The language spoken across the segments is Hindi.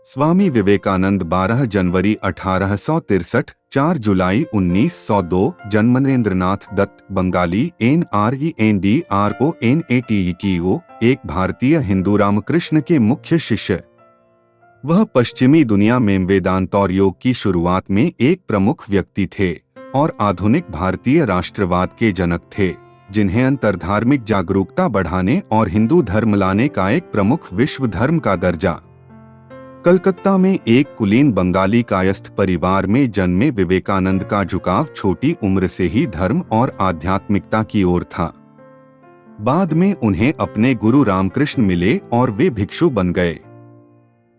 स्वामी विवेकानंद 12 जनवरी 1863, 4 जुलाई 1902, जन्म नरेंद्रनाथ दत्त, बंगाली, NRENDRONATEO, एक भारतीय हिंदू रामकृष्ण के मुख्य शिष्य। वह पश्चिमी दुनिया में वेदांत और योग की शुरुआत में एक प्रमुख व्यक्ति थे और आधुनिक भारतीय राष्ट्रवाद के जनक थे, जिन्हें अंतर्धार्मिक जागरूकता बढ़ाने और हिंदू धर्म लाने का एक प्रमुख विश्व धर्म का दर्जा। कलकत्ता में एक कुलीन बंगाली कायस्थ परिवार में जन्मे विवेकानंद का झुकाव छोटी उम्र से ही धर्म और आध्यात्मिकता की ओर था। बाद में उन्हें अपने गुरु रामकृष्ण मिले और वे भिक्षु बन गए।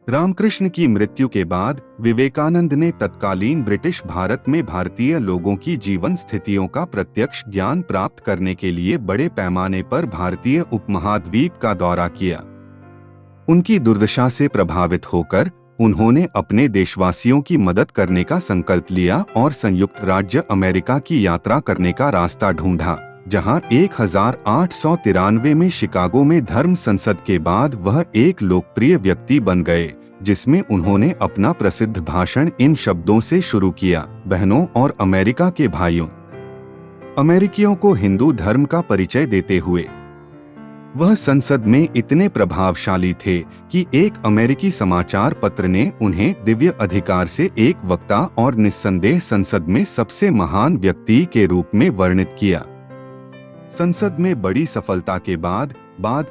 रामकृष्ण की मृत्यु के बाद विवेकानंद ने तत्कालीन ब्रिटिश भारत में भारतीय लोगों की जीवन स्थितियों का प्रत्यक्ष ज्ञान प्राप्त करने के लिए बड़े पैमाने पर भारतीय उपमहाद्वीप का दौरा किया। उनकी दुर्दशा से प्रभावित होकर उन्होंने अपने देशवासियों की मदद करने का संकल्प लिया और संयुक्त राज्य अमेरिका की यात्रा करने का रास्ता ढूंढा, जहां 1893 में शिकागो में धर्म संसद के बाद वह एक लोकप्रिय व्यक्ति बन गए, जिसमें उन्होंने अपना प्रसिद्ध भाषण इन शब्दों से शुरू किया: बहनों और अमेरिका के भाइयों। अमेरिकियों को हिंदू धर्म का परिचय देते हुए वह संसद में इतने प्रभावशाली थे कि एक अमेरिकी समाचार पत्र ने उन्हें दिव्य अधिकार से एक वक्ता और निस्संदेह संसद में सबसे महान व्यक्ति के रूप में वर्णित किया। संसद में बड़ी सफलता के बाद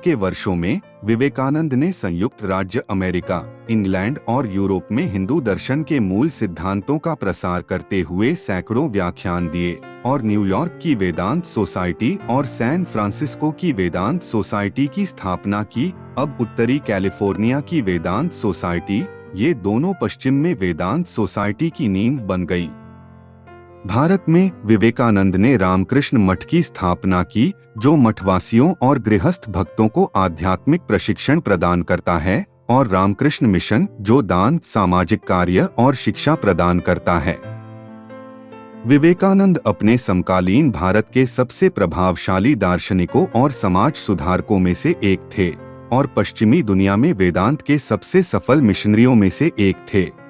के वर्षों में विवेकानंद ने संयुक्त राज्य अमेरिका, इंग्लैंड और यूरोप में हिंदू दर्शन के मूल सिद्धांतों का प्रसार करते हुए सैकड़ों व्याख्यान दिए और न्यूयॉर्क की वेदांत सोसाइटी और सैन फ्रांसिस्को की वेदांत सोसाइटी की स्थापना की। अब उत्तरी कैलिफोर्निया की वेदांत सोसाइटी, ये दोनों पश्चिम में वेदांत सोसाइटी की नींव बन गई। भारत में विवेकानंद ने रामकृष्ण मठ की स्थापना की, जो मठवासियों और गृहस्थ भक्तों को आध्यात्मिक प्रशिक्षण प्रदान करता है, और रामकृष्ण मिशन, जो दान, सामाजिक कार्य और शिक्षा प्रदान करता है। विवेकानंद अपने समकालीन भारत के सबसे प्रभावशाली दार्शनिकों और समाज सुधारकों में से एक थे और पश्चिमी दुनिया में वेदांत के सबसे सफल मिशनरियों में से एक थे।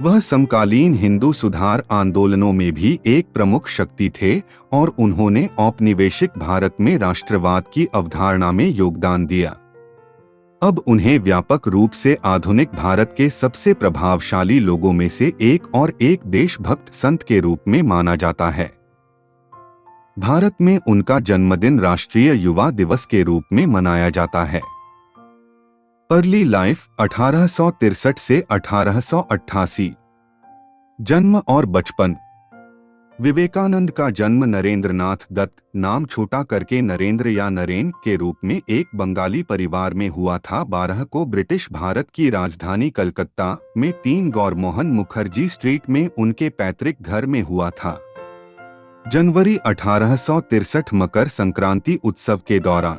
वह समकालीन हिंदू सुधार आंदोलनों में भी एक प्रमुख शक्ति थे और उन्होंने औपनिवेशिक भारत में राष्ट्रवाद की अवधारणा में योगदान दिया। अब उन्हें व्यापक रूप से आधुनिक भारत के सबसे प्रभावशाली लोगों में से एक और एक देशभक्त संत के रूप में माना जाता है। भारत में उनका जन्मदिन राष्ट्रीय युवा दिवस के रूप में मनाया जाता है। अर्ली लाइफ 1863 से 1888। जन्म और बचपन। विवेकानंद का जन्म नरेंद्रनाथ दत्त, नाम छोटा करके नरेंद्र या नरेन के रूप में, एक बंगाली परिवार में हुआ था। 12 को ब्रिटिश भारत की राजधानी कलकत्ता में 3 गौरमोहन मुखर्जी स्ट्रीट में उनके पैतृक घर में हुआ था। जनवरी 1863 मकर संक्रांति उत्सव के दौरान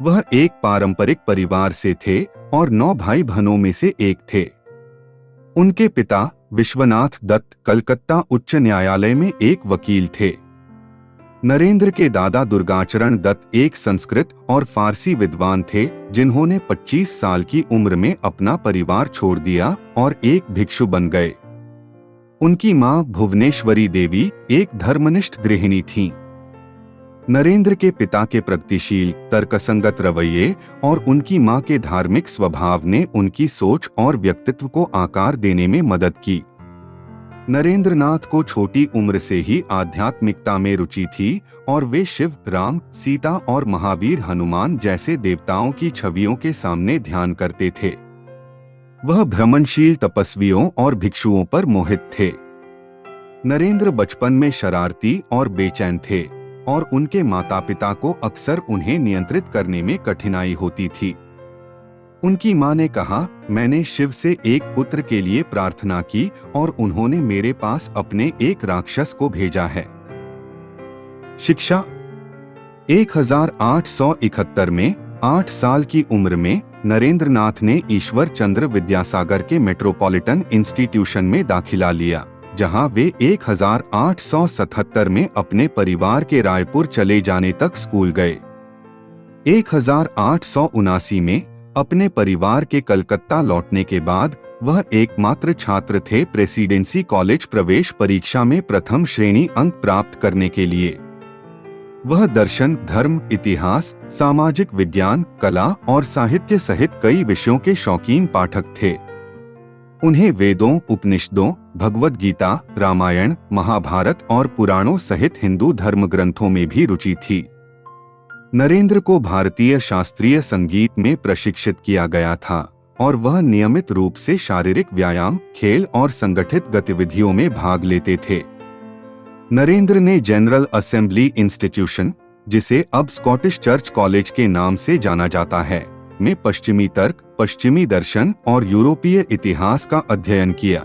वह एक पारंपरिक परिवार से थे और 9 भाई बहनों में से एक थे। उनके पिता विश्वनाथ दत्त कलकत्ता उच्च न्यायालय में एक वकील थे। नरेंद्र के दादा दुर्गाचरण दत्त एक संस्कृत और फारसी विद्वान थे, जिन्होंने 25 साल की उम्र में अपना परिवार छोड़ दिया और एक भिक्षु बन गए। उनकी मां भुवनेश्वरी देवी एक धर्मनिष्ठ गृहिणी थीं। नरेंद्र के पिता के प्रगतिशील, तर्कसंगत रवैये और उनकी मां के धार्मिक स्वभाव ने उनकी सोच और व्यक्तित्व को आकार देने में मदद की। नरेंद्रनाथ को छोटी उम्र से ही आध्यात्मिकता में रुचि थी और वे शिव, राम, सीता और महावीर हनुमान जैसे देवताओं की छवियों के सामने ध्यान करते थे। वह भ्रमणशील तपस्वियों और भिक्षुओं पर मोहित थे। नरेंद्र बचपन में शरारती और बेचैन थे और उनके माता-पिता को अक्सर उन्हें नियंत्रित करने में कठिनाई होती थी। उनकी मां ने कहा, मैंने शिव से एक पुत्र के लिए प्रार्थना की और उन्होंने मेरे पास अपने एक राक्षस को भेजा है। शिक्षा। 1871 में 8 साल की उम्र में नरेंद्रनाथ ने ईश्वर चंद्र विद्यासागर के मेट्रोपॉलिटन इंस्टीट्यूशन में दाखिला लिया, जहां वे 1877 में अपने परिवार के रायपुर चले जाने तक स्कूल गए। 1879 में अपने परिवार के कलकत्ता लौटने के बाद वह एकमात्र छात्र थे प्रेसिडेंसी कॉलेज प्रवेश परीक्षा में प्रथम श्रेणी अंक प्राप्त करने के लिए। वह दर्शन, धर्म, इतिहास, सामाजिक विज्ञान, कला और साहित्य सहित कई विषयों के शौकीन पाठक थे। उन्हें वेदों, उपनिषदों, भगवद गीता, रामायण, महाभारत और पुराणों सहित हिंदू धर्म ग्रंथों में भी रुचि थी। नरेंद्र को भारतीय शास्त्रीय संगीत में प्रशिक्षित किया गया था और वह नियमित रूप से शारीरिक व्यायाम, खेल और संगठित गतिविधियों में भाग लेते थे। नरेंद्र ने जनरल असेंबली इंस्टीट्यूशन, जिसे अब स्कॉटिश चर्च कॉलेज के नाम से जाना जाता है, में पश्चिमी तर्क, पश्चिमी दर्शन और यूरोपीय इतिहास का अध्ययन किया।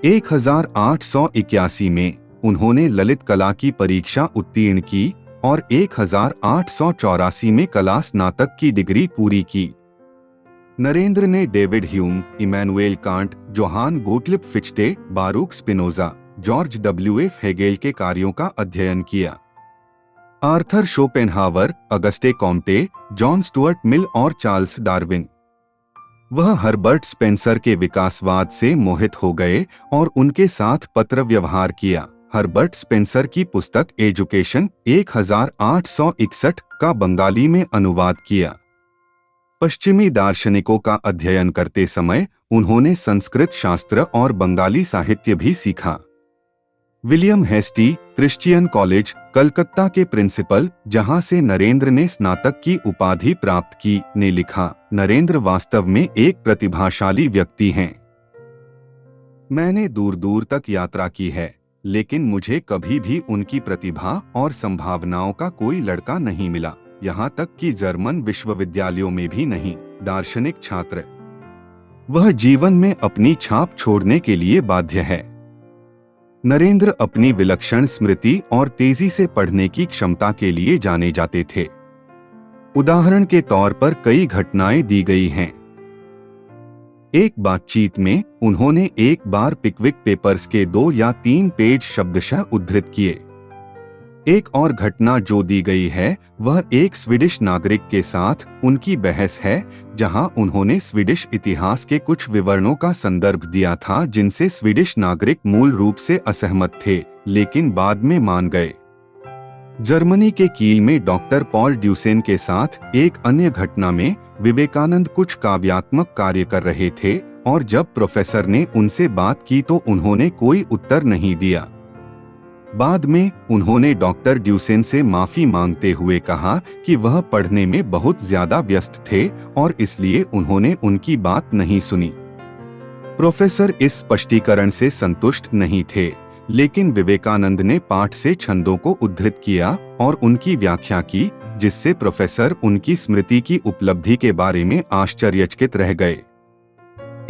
1881 में उन्होंने ललित कला की परीक्षा उत्तीर्ण की और 1884 में कला स्नातक की डिग्री पूरी की। नरेंद्र ने David Hume, Immanuel Kant, Johann Gottlieb Fichte, Baruch Spinoza, George W.F. Hegel के कार्यों का अध्ययन किया। Arthur Schopenhauer, Auguste Comte, John Stuart Mill और चार्ल्स डार्विन। वह हर्बर्ट स्पेंसर के विकासवाद से मोहित हो गए और उनके साथ पत्र व्यवहार किया। हर्बर्ट स्पेंसर की पुस्तक एजुकेशन 1861 का बंगाली में अनुवाद किया। पश्चिमी दार्शनिकों का अध्ययन करते समय उन्होंने संस्कृत शास्त्र और बंगाली साहित्य भी सीखा। William Hastie, Christian college, Calcutta के प्रिंसिपल, जहां से नरेंद्र ने स्नातक की उपाधि प्राप्त की, ने लिखा, नरेंद्र वास्तव में एक प्रतिभाशाली व्यक्ति हैं। मैंने दूर दूर तक यात्रा की है, लेकिन मुझे कभी भी उनकी प्रतिभा और संभावनाओं का कोई लड़का नहीं मिला, यहाँ तक कि जर्मन विश्वविद्यालयों में भी नहीं। दार्शनिक छात्र। वह जीवन में अपनी छाप छोड़ने के लिए बाध्य है। नरेंद्र अपनी विलक्षण स्मृति और तेजी से पढ़ने की क्षमता के लिए जाने जाते थे। उदाहरण के तौर पर कई घटनाएं दी गई हैं। एक बातचीत में उन्होंने एक बार पिकविक पेपर्स के 2 या 3 पेज शब्दशः उद्धृत किए। एक और घटना जो दी गई है वह एक स्वीडिश नागरिक के साथ उनकी बहस है, जहां उन्होंने स्वीडिश इतिहास के कुछ विवरणों का संदर्भ दिया था जिनसे स्वीडिश नागरिक मूल रूप से असहमत थे, लेकिन बाद में मान गए। जर्मनी के कील में डॉक्टर पॉल ड्यूसेन के साथ एक अन्य घटना में विवेकानंद कुछ काव्यात्मक कार्य कर रहे थे और जब प्रोफेसर ने उनसे बात की तो उन्होंने कोई उत्तर नहीं दिया। बाद में उन्होंने डॉक्टर ड्यूसेन से माफी मांगते हुए कहा कि वह पढ़ने में बहुत ज्यादा व्यस्त थे और इसलिए उन्होंने उनकी बात नहीं सुनी। प्रोफेसर इस स्पष्टीकरण से संतुष्ट नहीं थे, लेकिन विवेकानंद ने पाठ से छंदों को उद्धृत किया और उनकी व्याख्या की, जिससे प्रोफेसर उनकी स्मृति की उपलब्धि के बारे में आश्चर्यचकित रह गए।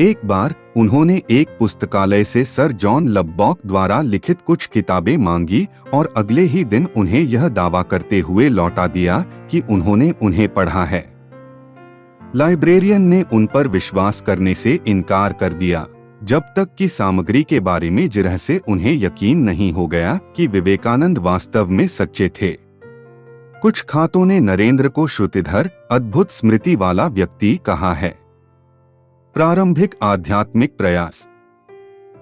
एक बार उन्होंने एक पुस्तकालय से सर जॉन लबॉक द्वारा लिखित कुछ किताबें मांगी और अगले ही दिन उन्हें यह दावा करते हुए लौटा दिया कि उन्होंने उन्हें पढ़ा है। लाइब्रेरियन ने उन पर विश्वास करने से इनकार कर दिया, जब तक कि सामग्री के बारे में जिरह से उन्हें यकीन नहीं हो गया कि विवेकानंद वास्तव में सच्चे थे। कुछ खातों ने नरेंद्र को श्रुतिधर, अद्भुत स्मृति वाला व्यक्ति कहा है। प्रारंभिक आध्यात्मिक प्रयास।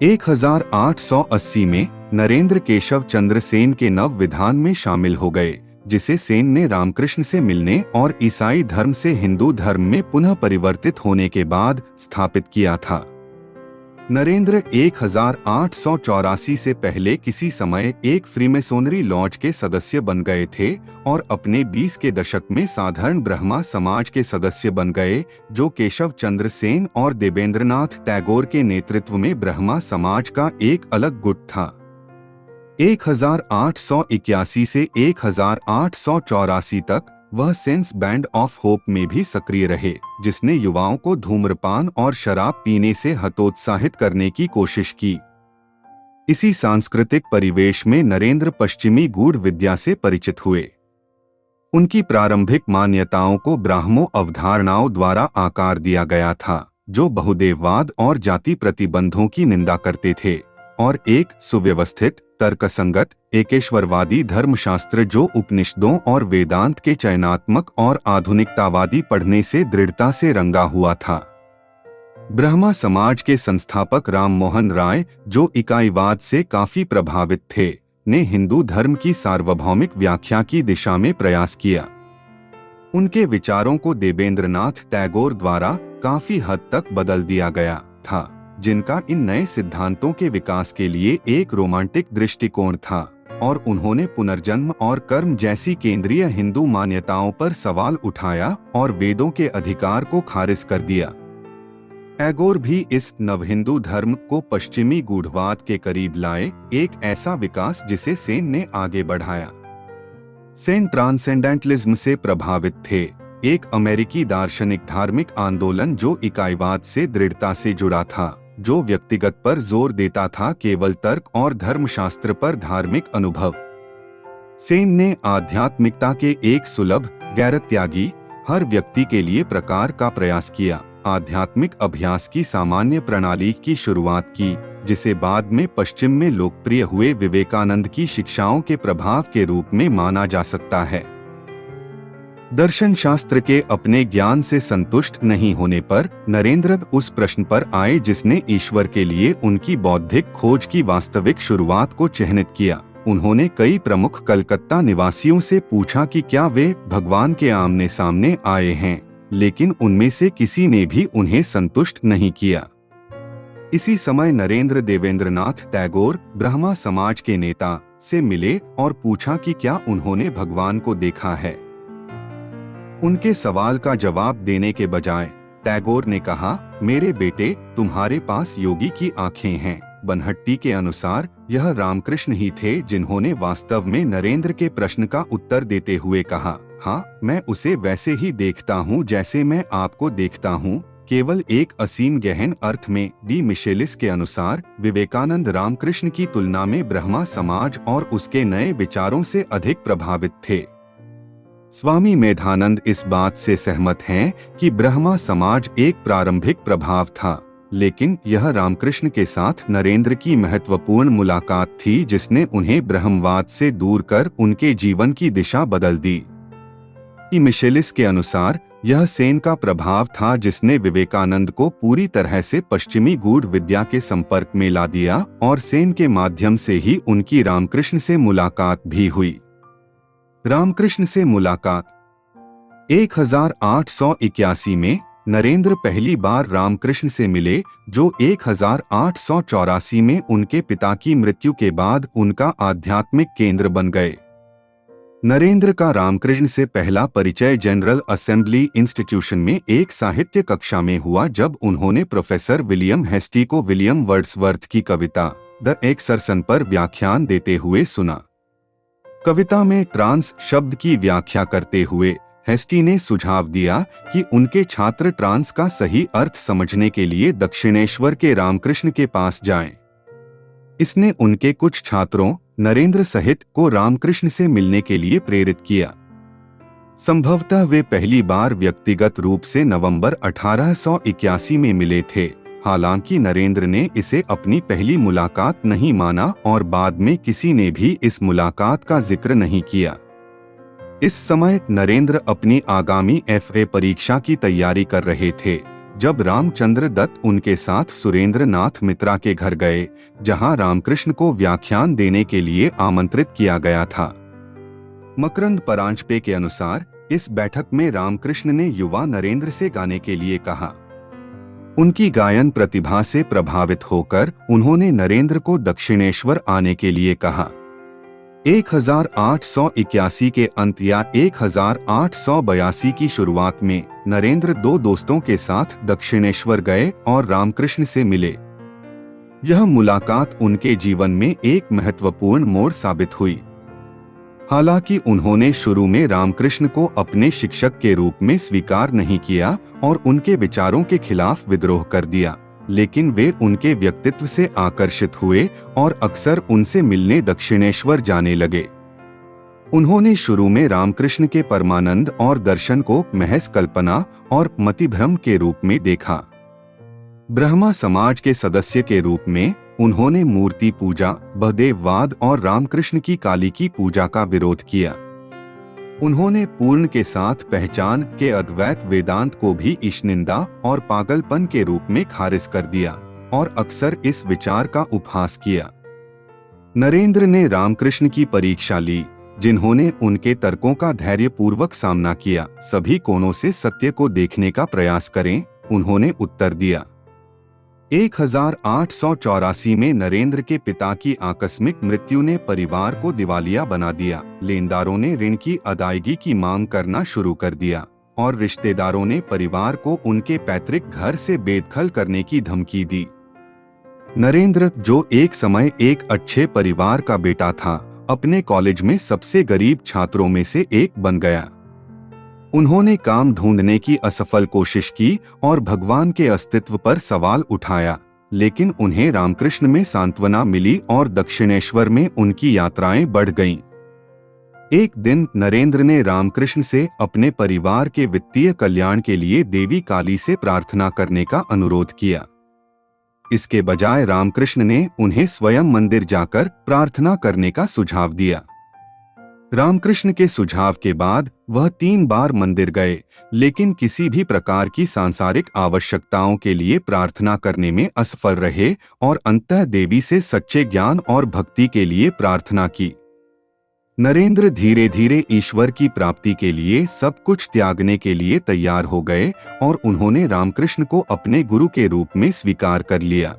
1880 में नरेंद्र केशव चंद्र सेन के नव विधान में शामिल हो गए, जिसे सेन ने रामकृष्ण से मिलने और ईसाई धर्म से हिंदू धर्म में पुनः परिवर्तित होने के बाद स्थापित किया था। नरेंद्र 1884 से पहले किसी समय एक फ्रीमेसोनरी लॉज के सदस्य बन गए थे और अपने 20 के दशक में साधारण ब्रह्मा समाज के सदस्य बन गए, जो केशव चंद्र सेन और देवेंद्रनाथ टैगोर के नेतृत्व में ब्रह्मा समाज का एक अलग गुट था। 1881 से 1884 तक वह सेंस बैंड ऑफ होप में भी सक्रिय रहे, जिसने युवाओं को धूम्रपान और शराब पीने से हतोत्साहित करने की कोशिश की। इसी सांस्कृतिक परिवेश में नरेंद्र पश्चिमी गूढ़ विद्या से परिचित हुए। उनकी प्रारंभिक मान्यताओं को ब्राह्मो अवधारणाओं द्वारा आकार दिया गया था, जो बहुदेववाद और जाति प्रतिबंधों की निंदा करते थे, और एक सुव्यवस्थित, तर्कसंगत, एकेश्वरवादी धर्मशास्त्र जो उपनिषदों और वेदांत के चयनात्मक और आधुनिकतावादी पढ़ने से दृढ़ता से रंगा हुआ था। ब्रह्मा समाज के संस्थापक राम मोहन राय, जो इकाईवाद से काफी प्रभावित थे, ने हिंदू धर्म की सार्वभौमिक व्याख्या की दिशा में प्रयास किया। उनके विचारों को देवेंद्रनाथ टैगोर द्वारा काफी हद तक बदल दिया गया था, जिनका इन नए सिद्धांतों के विकास के लिए एक रोमांटिक दृष्टिकोण था, और उन्होंने पुनर्जन्म और कर्म जैसी केंद्रीय हिंदू मान्यताओं पर सवाल उठाया और वेदों के अधिकार को खारिज कर दिया। टैगोर भी इस नवहिंदू धर्म को पश्चिमी गूढ़वाद के करीब लाए, एक ऐसा विकास जिसे सेन ने आगे बढ़ाया। सेन ट्रांसेंडेंटलिज्म से प्रभावित थे, एक अमेरिकी दार्शनिक धार्मिक आंदोलन जो इकाईवाद से दृढ़ता से जुड़ा था, जो व्यक्तिगत पर जोर देता था, केवल तर्क और धर्मशास्त्र पर धार्मिक अनुभव। सेन ने आध्यात्मिकता के एक सुलभ, गैरत्यागी, हर व्यक्ति के लिए प्रकार का प्रयास किया, आध्यात्मिक अभ्यास की सामान्य प्रणाली की शुरुआत की, जिसे बाद में पश्चिम में लोकप्रिय हुए विवेकानंद की शिक्षाओं के प्रभाव के रूप में माना जा सकता है। दर्शन शास्त्र के अपने ज्ञान से संतुष्ट नहीं होने पर नरेंद्र उस प्रश्न पर आए जिसने ईश्वर के लिए उनकी बौद्धिक खोज की वास्तविक शुरुआत को चिह्नित किया। उन्होंने कई प्रमुख कलकत्ता निवासियों से पूछा कि क्या वे भगवान के आमने सामने आए हैं, लेकिन उनमें से किसी ने भी उन्हें संतुष्ट नहीं किया। इसी समय नरेंद्र देवेंद्रनाथ टैगोर, ब्रह्मा समाज के नेता, से मिले और पूछा कि क्या उन्होंने भगवान को देखा है। उनके सवाल का जवाब देने के बजाय टैगोर ने कहा, मेरे बेटे, तुम्हारे पास योगी की आंखें हैं। बनहट्टी के अनुसार यह रामकृष्ण ही थे जिन्होंने वास्तव में नरेंद्र के प्रश्न का उत्तर देते हुए कहा, हाँ, मैं उसे वैसे ही देखता हूँ जैसे मैं आपको देखता हूँ, केवल एक असीम गहन अर्थ में। डी मिशेलिस के अनुसार विवेकानंद रामकृष्ण की तुलना में ब्रह्मा समाज और उसके नए विचारों से अधिक प्रभावित थे। स्वामी मेधानंद इस बात से सहमत हैं कि ब्रह्मा समाज एक प्रारंभिक प्रभाव था, लेकिन यह रामकृष्ण के साथ नरेंद्र की महत्वपूर्ण मुलाकात थी जिसने उन्हें ब्रह्मवाद से दूर कर उनके जीवन की दिशा बदल दी। मिशेलिस के अनुसार यह सेन का प्रभाव था जिसने विवेकानंद को पूरी तरह से पश्चिमी गूढ़ विद्या के संपर्क में ला दिया, और सेन के माध्यम से ही उनकी रामकृष्ण से मुलाकात भी हुई। रामकृष्ण से मुलाकात 1881 में नरेंद्र पहली बार रामकृष्ण से मिले, जो 1884 में उनके पिता की मृत्यु के बाद उनका आध्यात्मिक केंद्र बन गए। नरेंद्र का रामकृष्ण से पहला परिचय जनरल असेंबली इंस्टीट्यूशन में एक साहित्य कक्षा में हुआ, जब उन्होंने प्रोफेसर विलियम हेस्टी को विलियम वर्ड्सवर्थ की कविता द एक्सरसन पर व्याख्यान देते हुए सुना। कविता में ट्रांस शब्द की व्याख्या करते हुए हेस्टी ने सुझाव दिया कि उनके छात्र ट्रांस का सही अर्थ समझने के लिए दक्षिणेश्वर के रामकृष्ण के पास जाएं। इसने उनके कुछ छात्रों, नरेंद्र सहित, को रामकृष्ण से मिलने के लिए प्रेरित किया। संभवतः वे पहली बार व्यक्तिगत रूप से नवंबर 1881 में मिले थे। हालांकि नरेंद्र ने इसे अपनी पहली मुलाकात नहीं माना और बाद में किसी ने भी इस मुलाकात का जिक्र नहीं किया। इस समय नरेंद्र अपनी आगामी FA परीक्षा की तैयारी कर रहे थे जब रामचंद्र दत्त उनके साथ सुरेंद्र नाथ मित्रा के घर गए, जहां रामकृष्ण को व्याख्यान देने के लिए आमंत्रित किया गया था। मकरंद परांजपे के अनुसार इस बैठक में रामकृष्ण ने युवा नरेंद्र से गाने के लिए कहा। उनकी गायन प्रतिभा से प्रभावित होकर उन्होंने नरेंद्र को दक्षिणेश्वर आने के लिए कहा। 1881 के अंत या 1882 की शुरुआत में नरेंद्र दो दोस्तों के साथ दक्षिणेश्वर गए और रामकृष्ण से मिले। यह मुलाकात उनके जीवन में एक महत्वपूर्ण मोड़ साबित हुई। हालांकि उन्होंने शुरू में रामकृष्ण को अपने शिक्षक के रूप में स्वीकार नहीं किया और उनके विचारों के खिलाफ विद्रोह कर दिया, लेकिन वे उनके व्यक्तित्व से आकर्षित हुए और अक्सर उनसे मिलने दक्षिणेश्वर जाने लगे। उन्होंने शुरू में रामकृष्ण के परमानंद और दर्शन को महज कल्पना और मतिभ्रम के रूप में देखा। ब्रह्मा समाज के सदस्य के रूप में उन्होंने मूर्ति पूजा, बहदेववाद और रामकृष्ण की काली की पूजा का विरोध किया। उन्होंने पूर्ण के साथ पहचान के अद्वैत वेदांत को भी ईशनिंदा और पागलपन के रूप में खारिज कर दिया और अक्सर इस विचार का उपहास किया। नरेंद्र ने रामकृष्ण की परीक्षा ली, जिन्होंने उनके तर्कों का धैर्यपूर्वक सामना किया। सभी कोणों से सत्य को देखने का प्रयास करें, उन्होंने उत्तर दिया। 1884 में नरेंद्र के पिता की आकस्मिक मृत्यु ने परिवार को दिवालिया बना दिया। लेनदारों ने ऋण की अदायगी की मांग करना शुरू कर दिया और रिश्तेदारों ने परिवार को उनके पैतृक घर से बेदखल करने की धमकी दी। नरेंद्र, जो एक समय एक अच्छे परिवार का बेटा था, अपने कॉलेज में सबसे गरीब छात्रों में से एक बन गया। उन्होंने काम ढूंढने की असफल कोशिश की और भगवान के अस्तित्व पर सवाल उठाया, लेकिन उन्हें रामकृष्ण में सांत्वना मिली और दक्षिणेश्वर में उनकी यात्राएं बढ़ गईं। एक दिन नरेंद्र ने रामकृष्ण से अपने परिवार के वित्तीय कल्याण के लिए देवी काली से प्रार्थना करने का अनुरोध किया। इसके बजाय रामकृष्ण ने उन्हें स्वयं मंदिर जाकर प्रार्थना करने का सुझाव दिया। रामकृष्ण के सुझाव के बाद वह 3 बार मंदिर गए, लेकिन किसी भी प्रकार की सांसारिक आवश्यकताओं के लिए प्रार्थना करने में असफल रहे और अंततः देवी से सच्चे ज्ञान और भक्ति के लिए प्रार्थना की। नरेंद्र धीरे धीरे ईश्वर की प्राप्ति के लिए सब कुछ त्यागने के लिए तैयार हो गए और उन्होंने रामकृष्ण को अपने गुरु के रूप में स्वीकार कर लिया।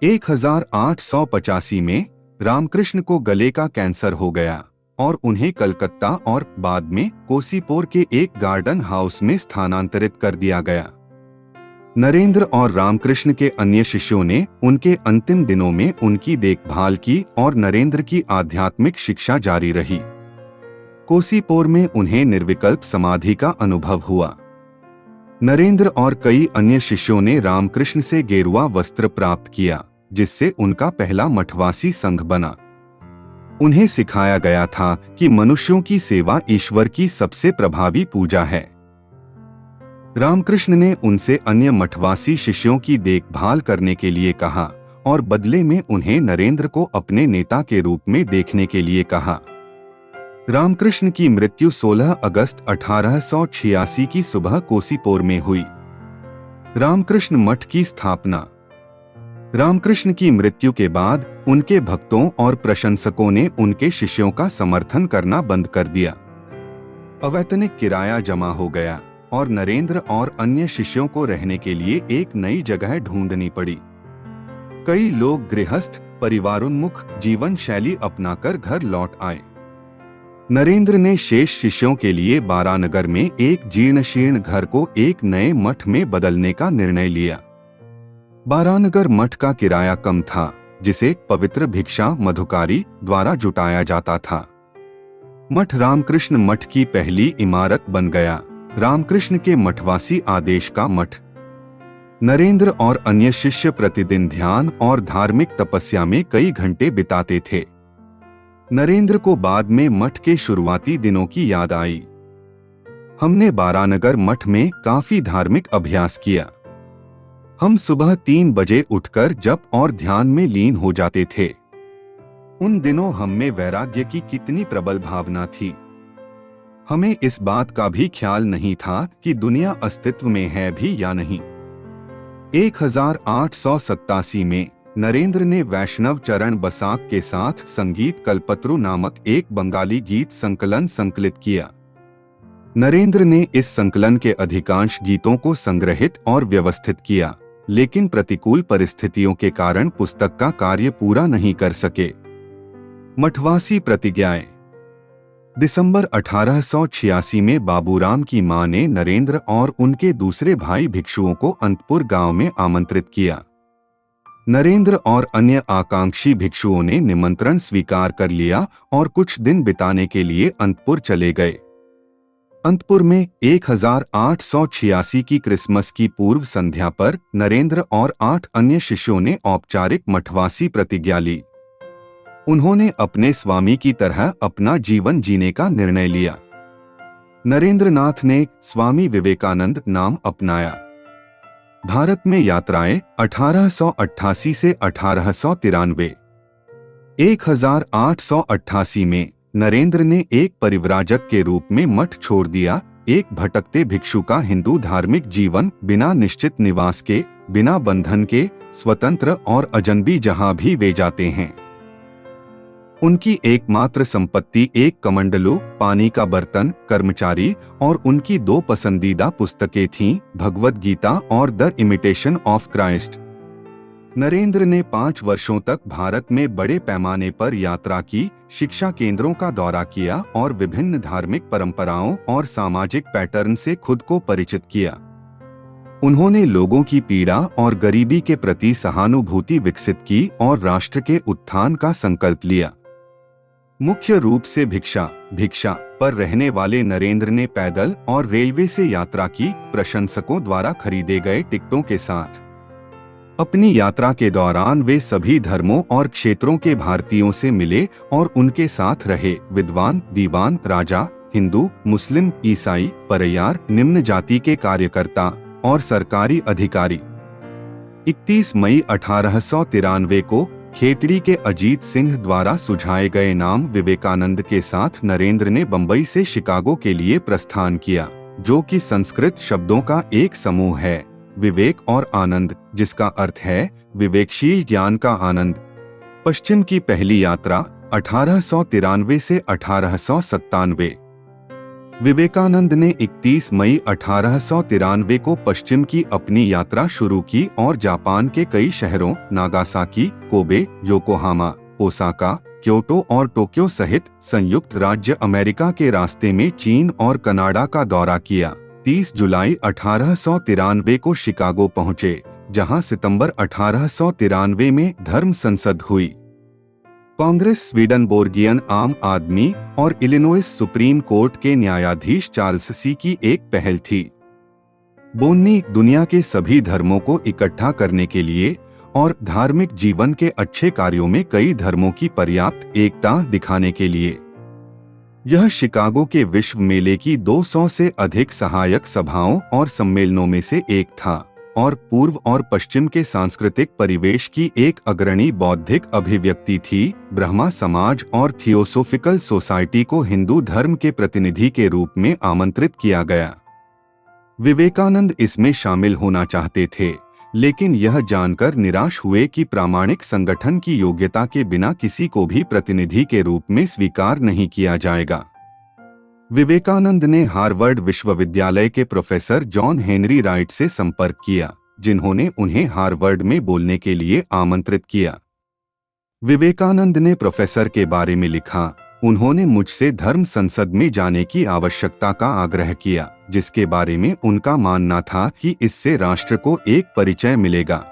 1885 में रामकृष्ण को गले का कैंसर हो गया और उन्हें कलकत्ता और बाद में कोसीपोर के एक गार्डन हाउस में स्थानांतरित कर दिया गया। नरेंद्र और रामकृष्ण के अन्य शिष्यों ने उनके अंतिम दिनों में उनकी देखभाल की और नरेंद्र की आध्यात्मिक शिक्षा जारी रही। कोसीपोर में उन्हें निर्विकल्प समाधि का अनुभव हुआ। नरेंद्र और कई अन्य शिष्यों ने रामकृष्ण से गेरुआ वस्त्र प्राप्त किया, जिससे उनका पहला मठवासी संघ बना। उन्हें सिखाया गया था कि मनुष्यों की सेवा ईश्वर की सबसे प्रभावी पूजा है। रामकृष्ण ने उनसे अन्य मठवासी शिष्यों की देखभाल करने के लिए कहा और बदले में उन्हें नरेंद्र को अपने नेता के रूप में देखने के लिए कहा। रामकृष्ण की मृत्यु 16 अगस्त 1886 की सुबह कोसीपोर में हुई। रामकृष्ण मठ की स्थापना। रामकृष्ण की मृत्यु के बाद उनके भक्तों और प्रशंसकों ने उनके शिष्यों का समर्थन करना बंद कर दिया। अवैतनिक किराया जमा हो गया और नरेंद्र और अन्य शिष्यों को रहने के लिए एक नई जगह ढूंढनी पड़ी। कई लोग गृहस्थ परिवारोन्मुख जीवन शैली अपनाकर घर लौट आए। नरेंद्र ने शेष शिष्यों के लिए बारानगर में एक जीर्णशीर्ण घर को एक नए मठ में बदलने का निर्णय लिया। बारानगर मठ का किराया कम था, जिसे पवित्र भिक्षा मधुकारी द्वारा जुटाया जाता था। मठ रामकृष्ण मठ की पहली इमारत बन गया। रामकृष्ण के मठवासी आदेश का मठ। नरेंद्र और अन्य शिष्य प्रतिदिन ध्यान और धार्मिक तपस्या में कई घंटे बिताते थे। नरेंद्र को बाद में मठ के शुरुआती दिनों की याद आई। हमने बारानगर मठ में काफी धार्मिक अभ्यास किया। हम सुबह 3 बजे उठकर जप और ध्यान में लीन हो जाते थे। उन दिनों हम में वैराग्य की कितनी प्रबल भावना थी। हमें इस बात का भी ख्याल नहीं था कि दुनिया अस्तित्व में है भी या नहीं। 1887 में नरेंद्र ने वैष्णव चरण बसाक के साथ संगीत कल्पत्रु नामक एक बंगाली गीत संकलन संकलित किया। नरेंद्र ने इस संकलन के अधिकांश गीतों को संग्रहित और व्यवस्थित किया, लेकिन प्रतिकूल परिस्थितियों के कारण पुस्तक का कार्य पूरा नहीं कर सके। मठवासी प्रतिज्ञाएं। दिसंबर 1886 में बाबूराम की मां ने नरेंद्र और उनके दूसरे भाई भिक्षुओं को अंतपुर गांव में आमंत्रित किया। नरेंद्र और अन्य आकांक्षी भिक्षुओं ने निमंत्रण स्वीकार कर लिया और कुछ दिन बिताने के लिए अंतपुर चले गए। अंतपुर में 1886 की क्रिसमस की पूर्व संध्या पर नरेंद्र और 8 अन्य शिष्यों ने औपचारिक मठवासी प्रतिज्ञा ली। उन्होंने अपने स्वामी की तरह अपना जीवन जीने का निर्णय लिया। नरेंद्रनाथ ने स्वामी विवेकानंद नाम अपनाया। भारत में यात्राएं 1888 से 1893। 1888 में नरेंद्र ने एक परिव्राजक के रूप में मठ छोड़ दिया, एक भटकते भिक्षु का हिंदू धार्मिक जीवन, बिना निश्चित निवास के, बिना बंधन के, स्वतंत्र और अजनबी जहां भी वे जाते हैं। उनकी एकमात्र संपत्ति एक कमंडलू, पानी का बर्तन, कर्मचारी और उनकी 2 पसंदीदा पुस्तकें थीं, भगवद गीता और the imitation of Christ. Narendra ने 5 वर्षों तक भारत में बड़े पैमाने पर यात्रा की, शिक्षा केंद्रों का दौरा किया और विभिन्न धार्मिक परंपराओं और सामाजिक पैटर्न से खुद को परिचित किया। उन्होंने लोगों की पीड़ा और गरीबी के प्रति सहानुभूति विकसित की और राष्ट्र के उत्थान का संकल्प लिया। मुख्य रूप से भिक्षा पर रहने वाले नरेंद्र ने पैदल और रेलवे से यात्रा की, प्रशंसकों द्वारा खरीदे गए टिकटों के साथ। अपनी यात्रा के दौरान वे सभी धर्मों और क्षेत्रों के भारतीयों से मिले और उनके साथ रहे, विद्वान, दीवान, राजा, हिंदू, मुस्लिम, ईसाई, परयार, निम्न जाति के कार्यकर्ता और सरकारी अधिकारी। 31 मई 1893 को खेतड़ी के अजीत सिंह द्वारा सुझाए गए नाम विवेकानंद के साथ नरेंद्र ने बंबई से शिकागो के लिए प्रस्थान किया, जो कि संस्कृत शब्दों का एक समूह है, विवेक और आनंद, जिसका अर्थ है विवेकशील ज्ञान का आनंद। पश्चिम की पहली यात्रा 1893 से 1897। विवेकानंद ने 31 मई 1893 को पश्चिम की अपनी यात्रा शुरू की और जापान के कई शहरों, Nagasaki, Kobe, Yokohama, Osaka, Kyoto और टोक्यो सहित संयुक्त राज्य अमेरिका के रास्ते में चीन और कनाडा का दौरा किया। 30 जुलाई 1893 को शिकागो पहुंचे, जहां सितंबर 1893 में धर्म संसद हुई। कांग्रेस स्वीडनबोर्गियन आम आदमी और इलिनोइस सुप्रीम कोर्ट के न्यायाधीश चार्ल्स सी की एक पहल थी। बोन्नी दुनिया के सभी धर्मों को इकट्ठा करने के लिए और धार्मिक जीवन के अच्छे कार्यों में कई धर्मों की पर्याप्त एकता दिखाने के लिए। यह शिकागो के विश्व मेले की 200 से अधिक सहायक सभाओं और सम्मेलनों में से एक था और पूर्व और पश्चिम के सांस्कृतिक परिवेश की एक अग्रणी बौद्धिक अभिव्यक्ति थी। ब्रह्मा समाज और थियोसोफिकल सोसाइटी को हिंदू धर्म के प्रतिनिधि के रूप में आमंत्रित किया गया। विवेकानंद इसमें शामिल होना चाहते थे, लेकिन यह जानकर निराश हुए कि प्रामाणिक संगठन की योग्यता के बिना किसी को भी प्रतिनिधि के रूप में स्वीकार नहीं किया जाएगा। विवेकानंद ने हार्वर्ड विश्वविद्यालय के प्रोफेसर जॉन हेनरी राइट से संपर्क किया, जिन्होंने उन्हें हार्वर्ड में बोलने के लिए आमंत्रित किया। विवेकानंद ने प्रोफेसर के बारे में लिखा, उन्होंने मुझसे धर्म संसद में जाने की आवश्यकता का आग्रह किया, जिसके बारे में उनका मानना था कि इससे राष्ट्र को एक परिचय मिलेगा।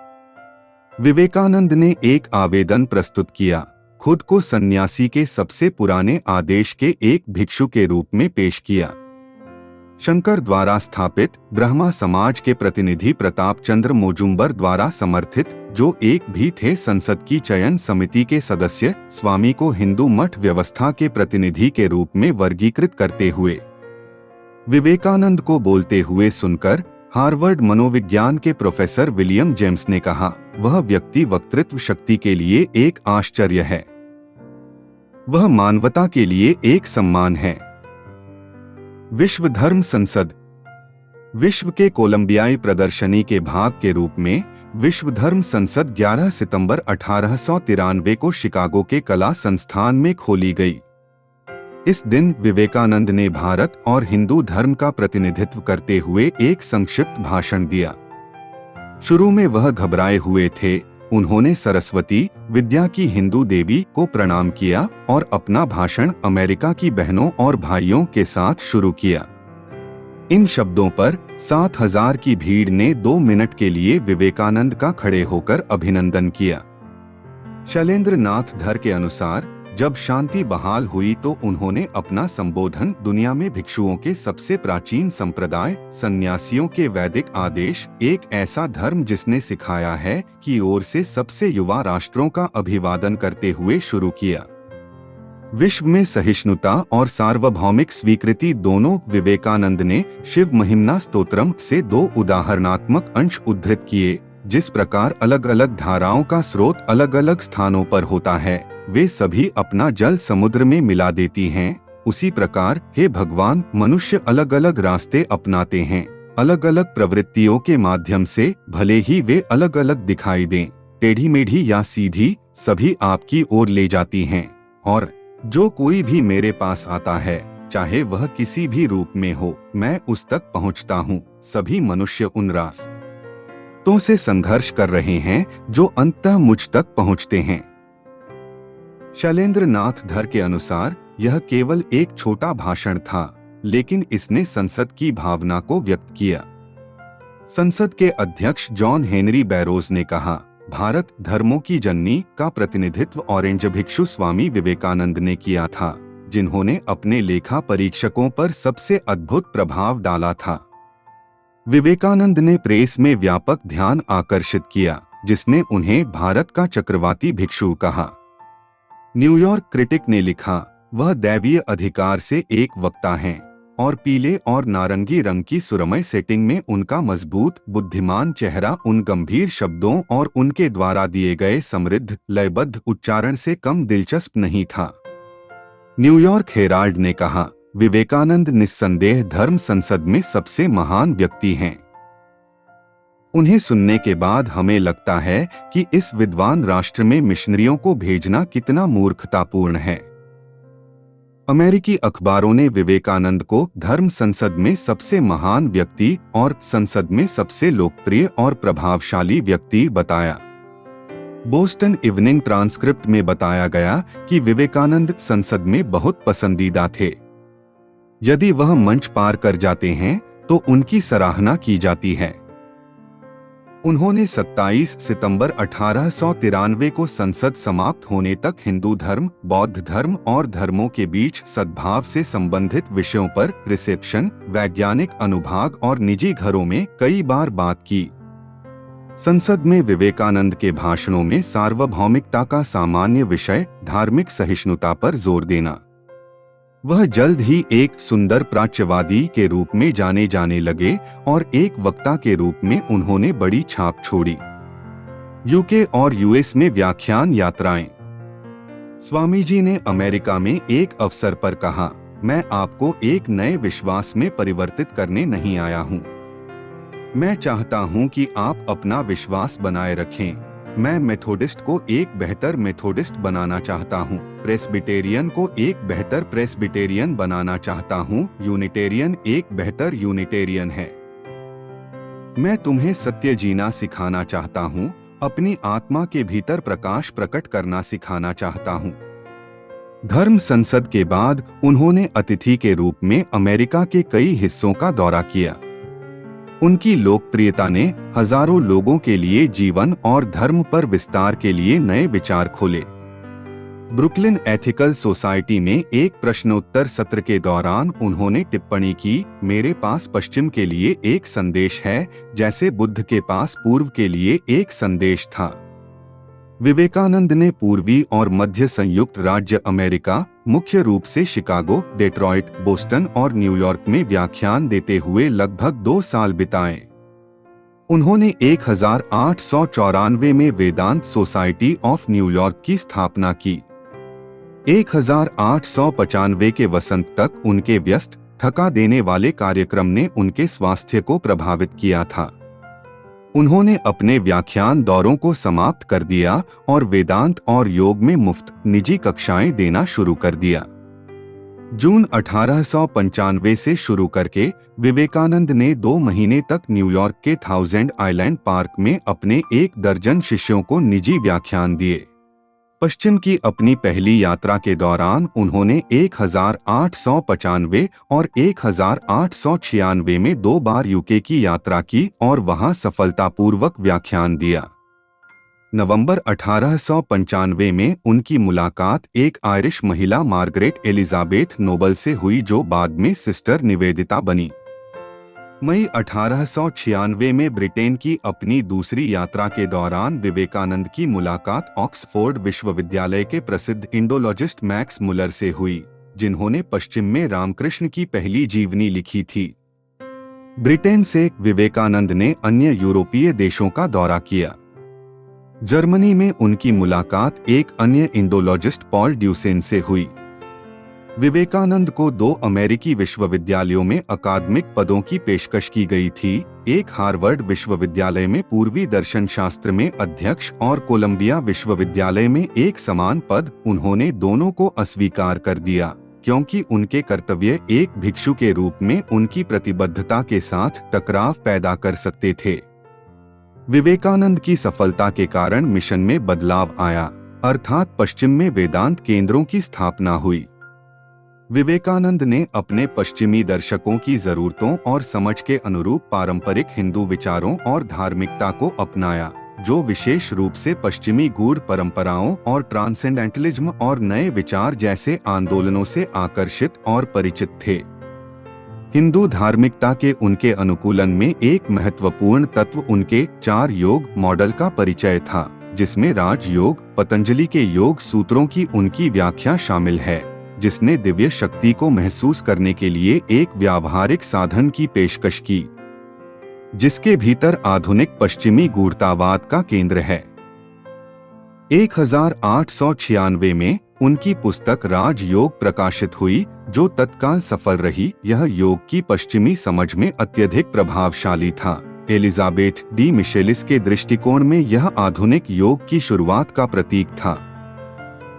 विवेकानंद ने एक आवेदन प्रस्तुत किया, खुद को सन्यासी के सबसे पुराने आदेश के एक भिक्षु के रूप में पेश किया। शंकर द्वारा स्थापित ब्रह्मा समाज के प्रतिनिधि प्रताप चंद्र मोजुम्बर द्वारा समर्थित, जो एक भी थे संसद की चयन समिति के सदस्य, स्वामी को हिंदू मठ व्यवस्था के प्रतिनिधि के रूप में वर्गीकृत करते हुए। विवेकानंद को बोलते हुए सुनकर हार्वर्ड मनोविज्ञान के प्रोफेसर विलियम जेम्स ने कहा, वह व्यक्ति वक्तृत्व शक्ति के लिए एक आश्चर्य है, वह मानवता के लिए एक सम्मान है। विश्व धर्म संसद। विश्व के कोलंबियाई प्रदर्शनी के भाग के रूप में विश्व धर्म संसद 11 सितंबर 1893 को शिकागो के कला संस्थान में खोली गई। इस दिन विवेकानंद ने भारत और हिंदू धर्म का प्रतिनिधित्व करते हुए एक संक्षिप्त भाषण दिया। शुरू में वह घबराए हुए थे। उन्होंने सरस्वती, विद्या की हिंदू देवी, को प्रणाम किया और अपना भाषण अमेरिका की बहनों और भाइयों के साथ शुरू किया। इन शब्दों पर 7000 की भीड़ ने 2 मिनट के लिए विवेकानंद का खड़े होकर अभिनंदन किया। शैलेंद्र नाथ धर के अनुसार जब शांति बहाल हुई तो उन्होंने अपना संबोधन दुनिया में भिक्षुओं के सबसे प्राचीन संप्रदाय, सन्यासियों के वैदिक आदेश, एक ऐसा धर्म जिसने सिखाया है की ओर से सबसे युवा राष्ट्रों का अभिवादन करते हुए शुरू किया। विश्व में सहिष्णुता और सार्वभौमिक स्वीकृति दोनों। विवेकानंद ने शिव महिम्ना स्तोत्रम से 2 उदाहरणात्मक अंश उद्धृत किए। जिस प्रकार अलग अलग धाराओं का स्रोत अलग अलग स्थानों पर होता है, वे सभी अपना जल समुद्र में मिला देती हैं, उसी प्रकार हे भगवान, मनुष्य अलग अलग रास्ते अपनाते हैं, अलग अलग प्रवृत्तियों के माध्यम से, भले ही वे अलग अलग दिखाई दें, टेढ़ी मेढ़ी या सीधी, सभी आपकी ओर ले जाती हैं। और जो कोई भी मेरे पास आता है, चाहे वह किसी भी रूप में हो, मैं उस तक पहुंचता हूँ। सभी मनुष्य उन रास्तों से संघर्ष कर रहे हैं जो अंततः मुझ तक पहुंचते हैं। शैलेंद्र नाथ धर के अनुसार यह केवल एक छोटा भाषण था, लेकिन इसने संसद की भावना को व्यक्त किया। संसद के अध्यक्ष जॉन हेनरी बैरोज ने कहा, भारत धर्मों की जननी का प्रतिनिधित्व ऑरेंज भिक्षु स्वामी विवेकानंद ने किया था, जिन्होंने अपने लेखा परीक्षकों पर सबसे अद्भुत प्रभाव डाला था। विवेकानंद ने प्रेस में व्यापक ध्यान आकर्षित किया, जिसने उन्हें भारत का चक्रवाती भिक्षु कहा। न्यूयॉर्क क्रिटिक ने लिखा, वह दैवीय अधिकार से एक वक्ता हैं और पीले और नारंगी रंग की सुरमय सेटिंग में उनका मजबूत, बुद्धिमान चेहरा उन गंभीर शब्दों और उनके द्वारा दिए गए समृद्ध, लयबद्ध उच्चारण से कम दिलचस्प नहीं था। न्यूयॉर्क हेराल्ड ने कहा, विवेकानंद निस्संदेह धर्म संसद में सबसे महान व्यक्ति हैं। उन्हें सुनने के बाद हमें लगता है कि इस विद्वान राष्ट्र में मिशनरियों को भेजना कितना मूर्खतापूर्ण है। अमेरिकी अखबारों ने विवेकानंद को धर्म संसद में सबसे महान व्यक्ति और संसद में सबसे लोकप्रिय और प्रभावशाली व्यक्ति बताया। बोस्टन इवनिंग ट्रांसक्रिप्ट में बताया गया कि विवेकानंद संसद में बहुत पसंदीदा थे। यदि वह मंच पार कर जाते हैं तो उनकी सराहना की जाती है। उन्होंने 27 सितंबर 1893 को संसद समाप्त होने तक हिंदू धर्म, बौद्ध धर्म और धर्मों के बीच सद्भाव से संबंधित विषयों पर रिसेप्शन, वैज्ञानिक अनुभाग और निजी घरों में कई बार बात की। संसद में विवेकानंद के भाषणों में सार्वभौमिकता का सामान्य विषय, धार्मिक सहिष्णुता पर जोर देना। वह जल्द ही एक सुंदर प्राच्यवादी के रूप में जाने जाने लगे और एक वक्ता के रूप में उन्होंने बड़ी छाप छोड़ी। यूके और यूएस में व्याख्यान यात्राएं। स्वामी जी ने अमेरिका में एक अवसर पर कहा, मैं आपको एक नए विश्वास में परिवर्तित करने नहीं आया हूँ। मैं चाहता हूँ कि आप अपना विश्वास बनाए रखें। मैं मेथोडिस्ट को एक बेहतर मेथोडिस्ट बनाना चाहता हूँ, प्रेस्बिटेरियन को एक बेहतर प्रेस्बिटेरियन बनाना चाहता हूँ, यूनिटेरियन एक बेहतर यूनिटेरियन है। मैं तुम्हें सत्य जीना सिखाना चाहता हूँ, अपनी आत्मा के भीतर प्रकाश प्रकट करना सिखाना चाहता हूँ। धर्म संसद के बाद उन्होंने अतिथि के रूप में अमेरिका के कई हिस्सों का दौरा किया। उनकी लोकप्रियता ने हजारों लोगों के लिए जीवन और धर्म पर विस्तार के लिए नए विचार खोले। ब्रुकलिन एथिकल सोसाइटी में एक प्रश्नोत्तर सत्र के दौरान उन्होंने टिप्पणी की, मेरे पास पश्चिम के लिए एक संदेश है, जैसे बुद्ध के पास पूर्व के लिए एक संदेश था। विवेकानंद ने पूर्वी और मध्य संयुक्त राज्य अमेरिका, मुख्य रूप से शिकागो, डेट्रॉइट, बोस्टन और न्यूयॉर्क में व्याख्यान देते हुए लगभग 2 साल बिताए। उन्होंने 1894 में वेदांत सोसाइटी ऑफ न्यूयॉर्क की स्थापना की। 1895 के वसंत तक उनके व्यस्त, थका देने वाले कार्यक्रम ने उनके स्वास्थ्य को प्रभावित किया था। उन्होंने अपने व्याख्यान दौरों को समाप्त कर दिया और वेदांत और योग में मुफ्त निजी कक्षाएं देना शुरू कर दिया। जून 1895 से शुरू करके विवेकानंद ने 2 महीने तक न्यूयॉर्क के थाउजेंड आइलैंड पार्क में अपने 1 दर्जन शिष्यों को निजी व्याख्यान दिए। पश्चिम की अपनी पहली यात्रा के दौरान उन्होंने 1895 और 1896 में 2 बार यूके की यात्रा की और वहां सफलतापूर्वक व्याख्यान दिया। नवंबर 1895 में उनकी मुलाकात एक आयरिश महिला मार्गरेट एलिजाबेथ नोबल से हुई, जो बाद में सिस्टर निवेदिता बनी। मई 1896 में ब्रिटेन की अपनी दूसरी यात्रा के दौरान विवेकानंद की मुलाकात ऑक्सफोर्ड विश्वविद्यालय के प्रसिद्ध इंडोलॉजिस्ट मैक्स मुलर से हुई, जिन्होंने पश्चिम में रामकृष्ण की पहली जीवनी लिखी थी। ब्रिटेन से विवेकानंद ने अन्य यूरोपीय देशों का दौरा किया। जर्मनी में उनकी मुलाकात एक अन्य इंडोलॉजिस्ट पॉल ड्यूसेन से हुई। विवेकानंद को 2 अमेरिकी विश्वविद्यालयों में अकादमिक पदों की पेशकश की गई थी, एक हार्वर्ड विश्वविद्यालय में पूर्वी दर्शन शास्त्र में अध्यक्ष और कोलंबिया विश्वविद्यालय में एक समान पद। उन्होंने दोनों को अस्वीकार कर दिया क्योंकि उनके कर्तव्य एक भिक्षु के रूप में उनकी प्रतिबद्धता के साथ टकराव पैदा कर सकते थे। विवेकानंद की सफलता के कारण मिशन में बदलाव आया, अर्थात पश्चिम में वेदांत केंद्रों की स्थापना हुई। विवेकानंद ने अपने पश्चिमी दर्शकों की जरूरतों और समझ के अनुरूप पारंपरिक हिंदू विचारों और धार्मिकता को अपनाया, जो विशेष रूप से पश्चिमी गूढ़ परंपराओं और ट्रांसेंडेंटलिज्म और नए विचार जैसे आंदोलनों से आकर्षित और परिचित थे। हिंदू धार्मिकता के उनके अनुकूलन में एक महत्वपूर्ण तत्व उनके 4 योग मॉडल का परिचय था, जिसमें राजयोग, पतंजलि के योग सूत्रों की उनकी व्याख्या शामिल है, जिसने दिव्य शक्ति को महसूस करने के लिए एक व्यावहारिक साधन की पेशकश की, जिसके भीतर आधुनिक पश्चिमी गूढ़तावाद का केंद्र है। 1896 में उनकी पुस्तक राजयोग प्रकाशित हुई, जो तत्काल सफल रही। यह योग की पश्चिमी समझ में अत्यधिक प्रभावशाली था। एलिजाबेथ डी मिशेलिस के दृष्टिकोण में यह आधुनिक योग की शुरुआत का प्रतीक था।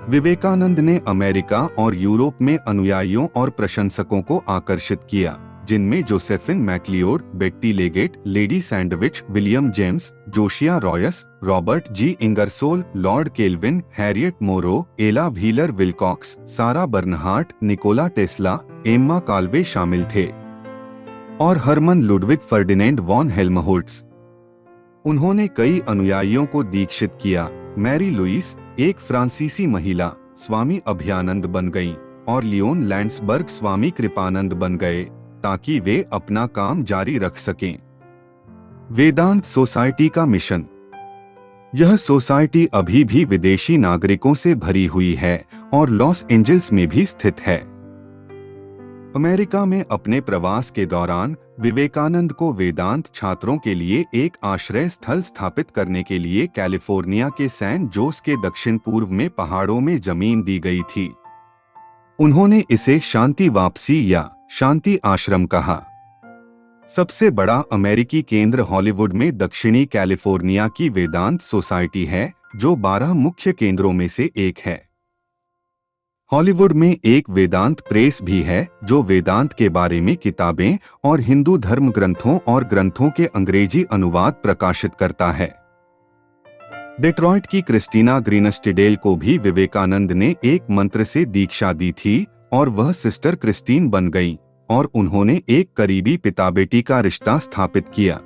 विवेकानंद ने अमेरिका और यूरोप में अनुयायियों और प्रशंसकों को आकर्षित किया, जिनमें Josephine MacLeod, Betty Leggett, Lady Sandwich, William James, Josiah Royce, Robert G Ingersoll, Lord Kelvin, Harriet Monroe, Ella Wheeler Wilcox, Sarah Bernhardt, Nikola Tesla, Emma Calve शामिल थे, और Hermann Ludwig Ferdinand von Helmholtz. उन्होंने कई अनुयायियों को दीक्षित किया। मैरी लुइस, एक फ्रांसीसी महिला, स्वामी अभयानंद बन गईं, और लियोन लैंड्सबर्ग स्वामी कृपानंद बन गए, ताकि वे अपना काम जारी रख सकें। वेदांत सोसाइटी का मिशन। यह सोसाइटी अभी भी विदेशी नागरिकों से भरी हुई है और लॉस एंजल्स में भी स्थित है। अमेरिका में अपने प्रवास के दौरान विवेकानंद को वेदांत छात्रों के लिए एक आश्रय स्थल स्थापित करने के लिए कैलिफोर्निया के सैन जोस के दक्षिण पूर्व में पहाड़ों में जमीन दी गई थी। उन्होंने इसे शांति वापसी या शांति आश्रम कहा। सबसे बड़ा अमेरिकी केंद्र हॉलीवुड में दक्षिणी कैलिफोर्निया की वेदांत सोसाइटी है, जो 12 मुख्य केंद्रों में से एक है। हॉलीवुड में एक वेदांत प्रेस भी है, जो वेदांत के बारे में किताबें और हिंदू धर्म ग्रंथों और ग्रंथों के अंग्रेजी अनुवाद प्रकाशित करता है। डेट्रॉइट की क्रिस्टीना ग्रीनस्टिडेल को भी विवेकानंद ने एक मंत्र से दीक्षा दी थी, और वह सिस्टर क्रिस्टीन बन गईं, और उन्होंने एक करीबी पिता बेटी का रिश्ता स्थापित किया।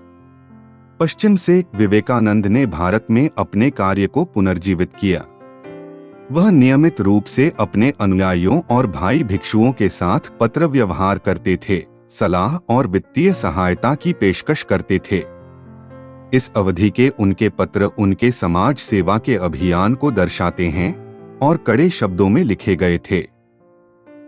पश्चिम से विवेकानंद ने भारत में अपने कार्य को पुनर्जीवित किया। वह नियमित रूप से अपने अनुयायियों और भाई भिक्षुओं के साथ पत्र व्यवहार करते थे, सलाह और वित्तीय सहायता की पेशकश करते थे। इस अवधि के उनके पत्र उनके समाज सेवा के अभियान को दर्शाते हैं और कड़े शब्दों में लिखे गए थे।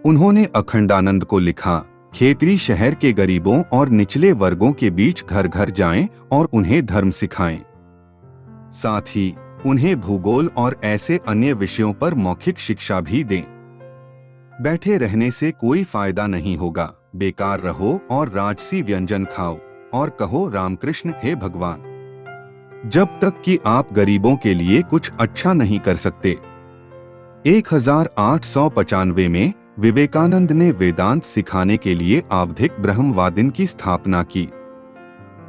उन्होंने अखंडानंद को लिखा, खेतरी शहर के गरीबों और निचले वर्गों के बीच घर घर जाएं और उन्हें धर्म सिखाएं। साथ ही उन्हें भूगोल और ऐसे अन्य विषयों पर मौखिक शिक्षा भी दें। बैठे रहने से कोई फायदा नहीं होगा, बेकार रहो और राजसी व्यंजन खाओ और कहो रामकृष्ण हे भगवान, जब तक कि आप गरीबों के लिए कुछ अच्छा नहीं कर सकते। 1895 में विवेकानंद ने वेदांत सिखाने के लिए आवधिक ब्रह्मवादिन की स्थापना की।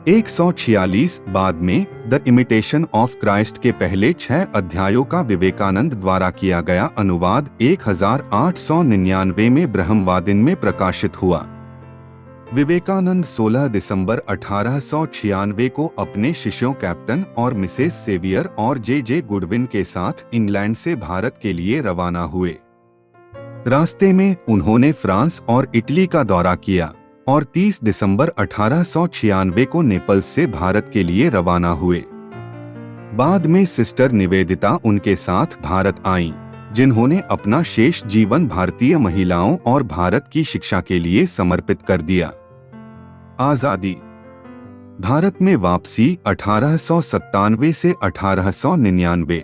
146 बाद में द इमिटेशन ऑफ क्राइस्ट के पहले 6 अध्यायों का विवेकानंद द्वारा किया गया अनुवाद 1899 में ब्रह्मवादिन में प्रकाशित हुआ। विवेकानंद 16 दिसंबर 1896 को अपने शिष्यों कैप्टन और मिसेस सेवियर और जे गुडविन के साथ इंग्लैंड से भारत के लिए रवाना हुए। रास्ते में उन्होंने फ्रांस और इटली का दौरा किया और 30 दिसंबर 1896 को नेपल्स से भारत के लिए रवाना हुए। बाद में सिस्टर निवेदिता उनके साथ भारत आईं, जिन्होंने अपना शेष जीवन भारतीय महिलाओं और भारत की शिक्षा के लिए समर्पित कर दिया। आजादी। भारत में वापसी 1897 से 1899।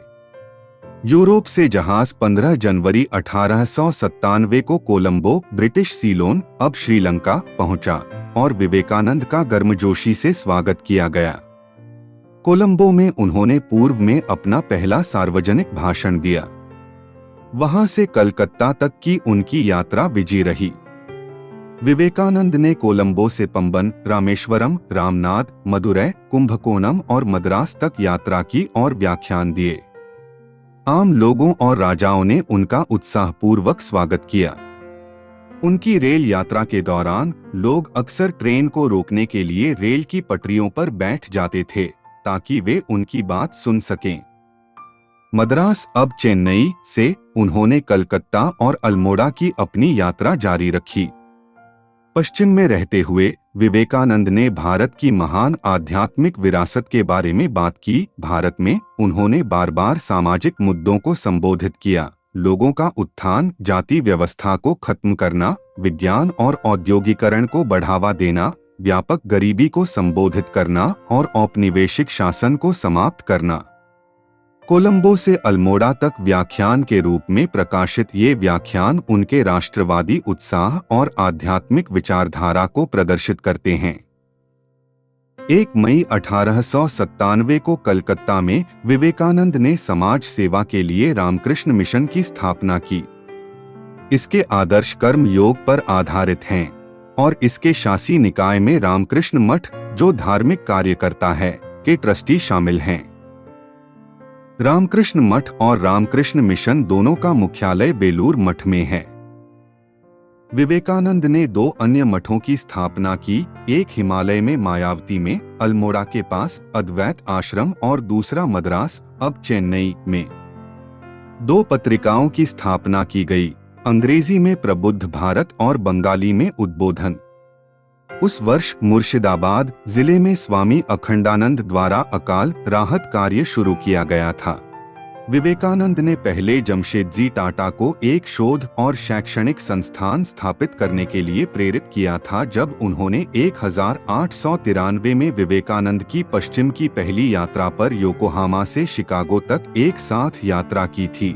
यूरोप से जहाज 15 जनवरी 1897 को कोलंबो, ब्रिटिश सीलोन, अब श्रीलंका पहुंचा और विवेकानंद का गर्मजोशी से स्वागत किया गया। कोलंबो में उन्होंने पूर्व में अपना पहला सार्वजनिक भाषण दिया। वहां से कलकत्ता तक की उनकी यात्रा विजयी रही। विवेकानंद ने कोलंबो से पंबन, रामेश्वरम, रामनाथ, मदुरै, कुंभकोणम और मद्रास तक यात्रा की और व्याख्यान दिए। आम लोगों और राजाओं ने उनका उत्साहपूर्वक स्वागत किया। उनकी रेल यात्रा के दौरान लोग अक्सर ट्रेन को रोकने के लिए रेल की पटरियों पर बैठ जाते थे ताकि वे उनकी बात सुन सकें। मद्रास, अब चेन्नई से उन्होंने कलकत्ता और अल्मोड़ा की अपनी यात्रा जारी रखी। पश्चिम में रहते हुए विवेकानंद ने भारत की महान आध्यात्मिक विरासत के बारे में बात की। भारत में उन्होंने बार बार सामाजिक मुद्दों को संबोधित किया, लोगों का उत्थान, जाति व्यवस्था को खत्म करना, विज्ञान और औद्योगिकरण को बढ़ावा देना, व्यापक गरीबी को संबोधित करना और औपनिवेशिक शासन को समाप्त करना। कोलंबो से अल्मोड़ा तक व्याख्यान के रूप में प्रकाशित ये व्याख्यान उनके राष्ट्रवादी उत्साह और आध्यात्मिक विचारधारा को प्रदर्शित करते हैं। 1 मई 1897 को कलकत्ता में विवेकानंद ने समाज सेवा के लिए रामकृष्ण मिशन की स्थापना की। इसके आदर्श कर्म योग पर आधारित हैं और इसके शासी निकाय में रामकृष्ण मठ, जो धार्मिक कार्य करता है, के ट्रस्टी शामिल हैं। रामकृष्ण मठ और रामकृष्ण मिशन दोनों का मुख्यालय बेलूर मठ में है। विवेकानंद ने 2 अन्य मठों की स्थापना की, एक हिमालय में मायावती में, अल्मोड़ा के पास अद्वैत आश्रम और दूसरा मद्रास, अब चेन्नई में। 2 पत्रिकाओं की स्थापना की गई, अंग्रेजी में प्रबुद्ध भारत और बंगाली में उद्बोधन। उस वर्ष मुर्शिदाबाद जिले में स्वामी अखंडानंद द्वारा अकाल राहत कार्य शुरू किया गया था। विवेकानंद ने पहले जमशेदजी टाटा को एक शोध और शैक्षणिक संस्थान स्थापित करने के लिए प्रेरित किया था जब उन्होंने 1893 में विवेकानंद की पश्चिम की पहली यात्रा पर योकोहामा से शिकागो तक एक साथ यात्रा की थी।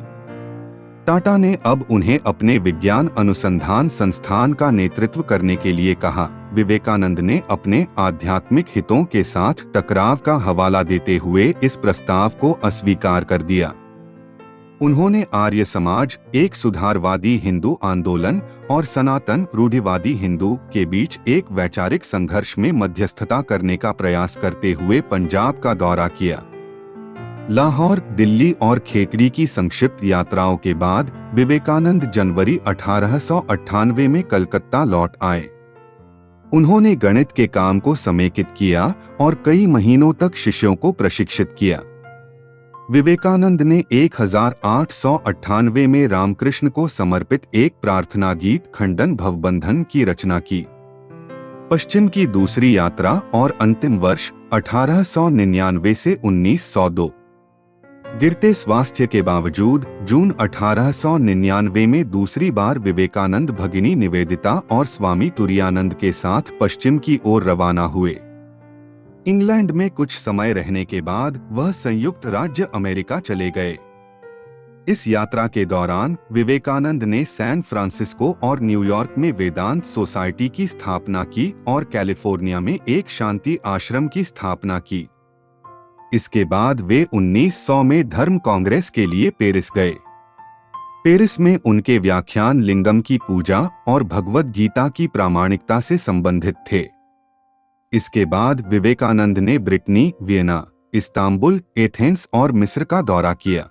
टाटा ने अब उन्हें अपने विज्ञान अनुसंधान संस्थान का नेतृत्व करने के लिए कहा। विवेकानंद ने अपने आध्यात्मिक हितों के साथ टकराव का हवाला देते हुए इस प्रस्ताव को अस्वीकार कर दिया। उन्होंने आर्य समाज, एक सुधारवादी हिंदू आंदोलन और सनातन रूढ़िवादी हिंदू के बीच एक वैचारिक संघर्ष में मध्यस्थता करने का प्रयास करते हुए पंजाब का दौरा किया। लाहौर, दिल्ली और खेकड़ी की संक्षिप्त यात्राओं के बाद विवेकानंद जनवरी 1898 में कलकत्ता लौट आए। उन्होंने गणित के काम को समेकित किया और कई महीनों तक शिष्यों को प्रशिक्षित किया। विवेकानंद ने 1898 में रामकृष्ण को समर्पित एक प्रार्थना गीत खंडन भवबंधन की रचना की। पश्चिम की दूसरी यात्रा और अंतिम वर्ष 1899 से 1902। गिरते स्वास्थ्य के बावजूद जून 1899 में दूसरी बार विवेकानंद भगिनी निवेदिता और स्वामी तुरानंद के साथ पश्चिम की ओर रवाना हुए। इंग्लैंड में कुछ समय रहने के बाद वह संयुक्त राज्य अमेरिका चले गए। इस यात्रा के दौरान विवेकानंद ने सैन फ्रांसिस्को और न्यूयॉर्क में वेदांत सोसाइटी की स्थापना की और कैलिफोर्निया में एक शांति आश्रम की स्थापना की। इसके बाद वे 1900 में धर्म कांग्रेस के लिए पेरिस गए। पेरिस में उनके व्याख्यान लिंगम की पूजा और भगवद गीता की प्रामाणिकता से संबंधित थे। इसके बाद विवेकानंद ने ब्रिटनी, वियना, इस्तांबुल, एथेंस और मिस्र का दौरा किया।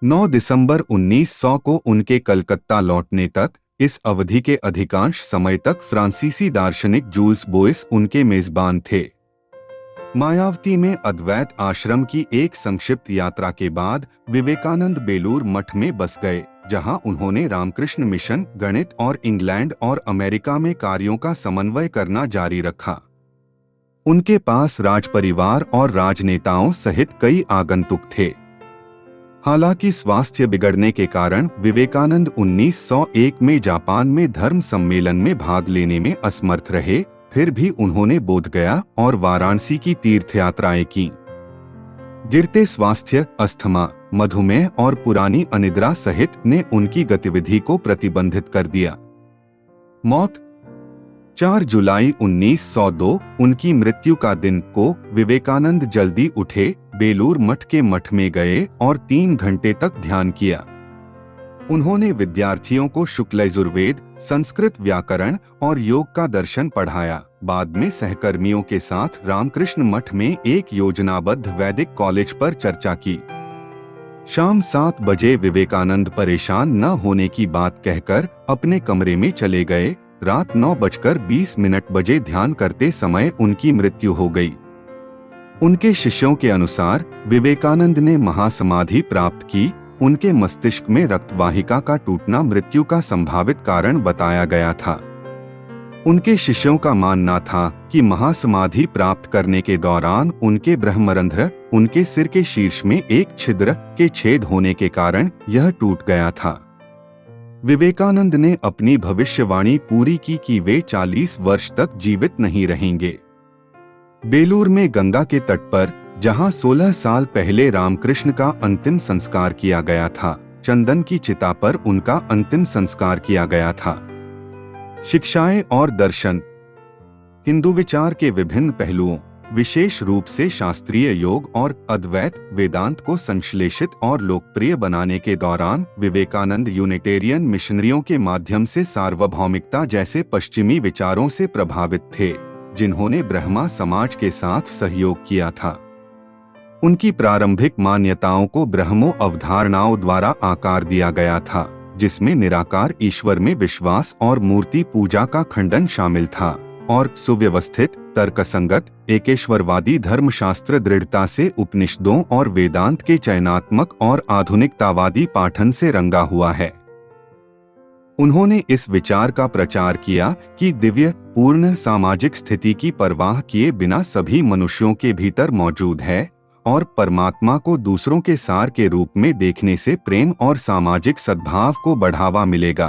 9 दिसंबर 1900 को उनके कलकत्ता लौटने तक इस अवधि के अधिकांश समय तक फ्रांसीसी दार्शनिक जूल्स बोइस उनके मेजबान थे। मायावती में अद्वैत आश्रम की एक संक्षिप्त यात्रा के बाद विवेकानंद बेलूर मठ में बस गए, जहां उन्होंने रामकृष्ण मिशन, गणित और इंग्लैंड और अमेरिका में कार्यों का समन्वय करना जारी रखा। उनके पास राजपरिवार और राजनेताओं सहित कई आगंतुक थे। हालांकि स्वास्थ्य बिगड़ने के कारण विवेकानंद 1901 में जापान में धर्म सम्मेलन में भाग लेने में असमर्थ रहे, फिर भी उन्होंने बोधगया और वाराणसी की तीर्थयात्राएं की। गिरते स्वास्थ्य, अस्थमा, मधुमेह और पुरानी अनिद्रा सहित ने उनकी गतिविधि को प्रतिबंधित कर दिया। मौत 4 जुलाई 1902 उनकी मृत्यु का दिन को विवेकानंद जल्दी उठे, बेलूर मठ के मठ में गए और 3 घंटे तक ध्यान किया। उन्होंने विद्यार्थियों को शुक्ल यजुर्वेद, संस्कृत व्याकरण और योग का दर्शन पढ़ाया। बाद में सहकर्मियों के साथ रामकृष्ण मठ में एक योजनाबद्ध वैदिक कॉलेज पर चर्चा की। शाम 7 बजे विवेकानंद परेशान न होने की बात कहकर अपने कमरे में चले गए। रात 9:20 बजे ध्यान करते समय उनकी मृत्यु हो गई। उनके शिष्यों के अनुसार विवेकानंद ने महासमाधि प्राप्त की। उनके मस्तिष्क में रक्तवाहिका का टूटना मृत्यु का संभावित कारण बताया गया था। उनके शिष्यों का मानना था कि महासमाधि प्राप्त करने के दौरान उनके ब्रह्मरंध्र, उनके सिर के शीर्ष में एक छिद्र के छेद होने के कारण यह टूट गया था। विवेकानंद ने अपनी भविष्यवाणी पूरी की कि वे 40 वर्ष तक जीवित नहीं रहेंगे। बेलूर में गंगा के तट पर, जहां 16 साल पहले रामकृष्ण का अंतिम संस्कार किया गया था, चंदन की चिता पर उनका अंतिम संस्कार किया गया था। शिक्षाएं और दर्शन। हिंदू विचार के विभिन्न पहलुओं, विशेष रूप से शास्त्रीय योग और अद्वैत वेदांत को संश्लेषित और लोकप्रिय बनाने के दौरान विवेकानंद यूनिटेरियन मिशनरियों के माध्यम से सार्वभौमिकता जैसे पश्चिमी विचारों से प्रभावित थे, जिन्होंने ब्रह्मा समाज के साथ सहयोग किया था। उनकी प्रारंभिक मान्यताओं को ब्रह्मो अवधारणाओं द्वारा आकार दिया गया था, जिसमें निराकार ईश्वर में विश्वास और मूर्ति पूजा का खंडन शामिल था, और सुव्यवस्थित, तर्कसंगत, एकेश्वरवादी धर्मशास्त्र दृढ़ता से उपनिषदों और वेदांत के चयनात्मक और आधुनिकतावादी पाठन से रंगा हुआ है। उन्होंने इस विचार का प्रचार किया कि दिव्य, पूर्ण सामाजिक स्थिति की परवाह किए बिना सभी मनुष्यों के भीतर मौजूद है, और परमात्मा को दूसरों के सार के रूप में देखने से प्रेम और सामाजिक सद्भाव को बढ़ावा मिलेगा।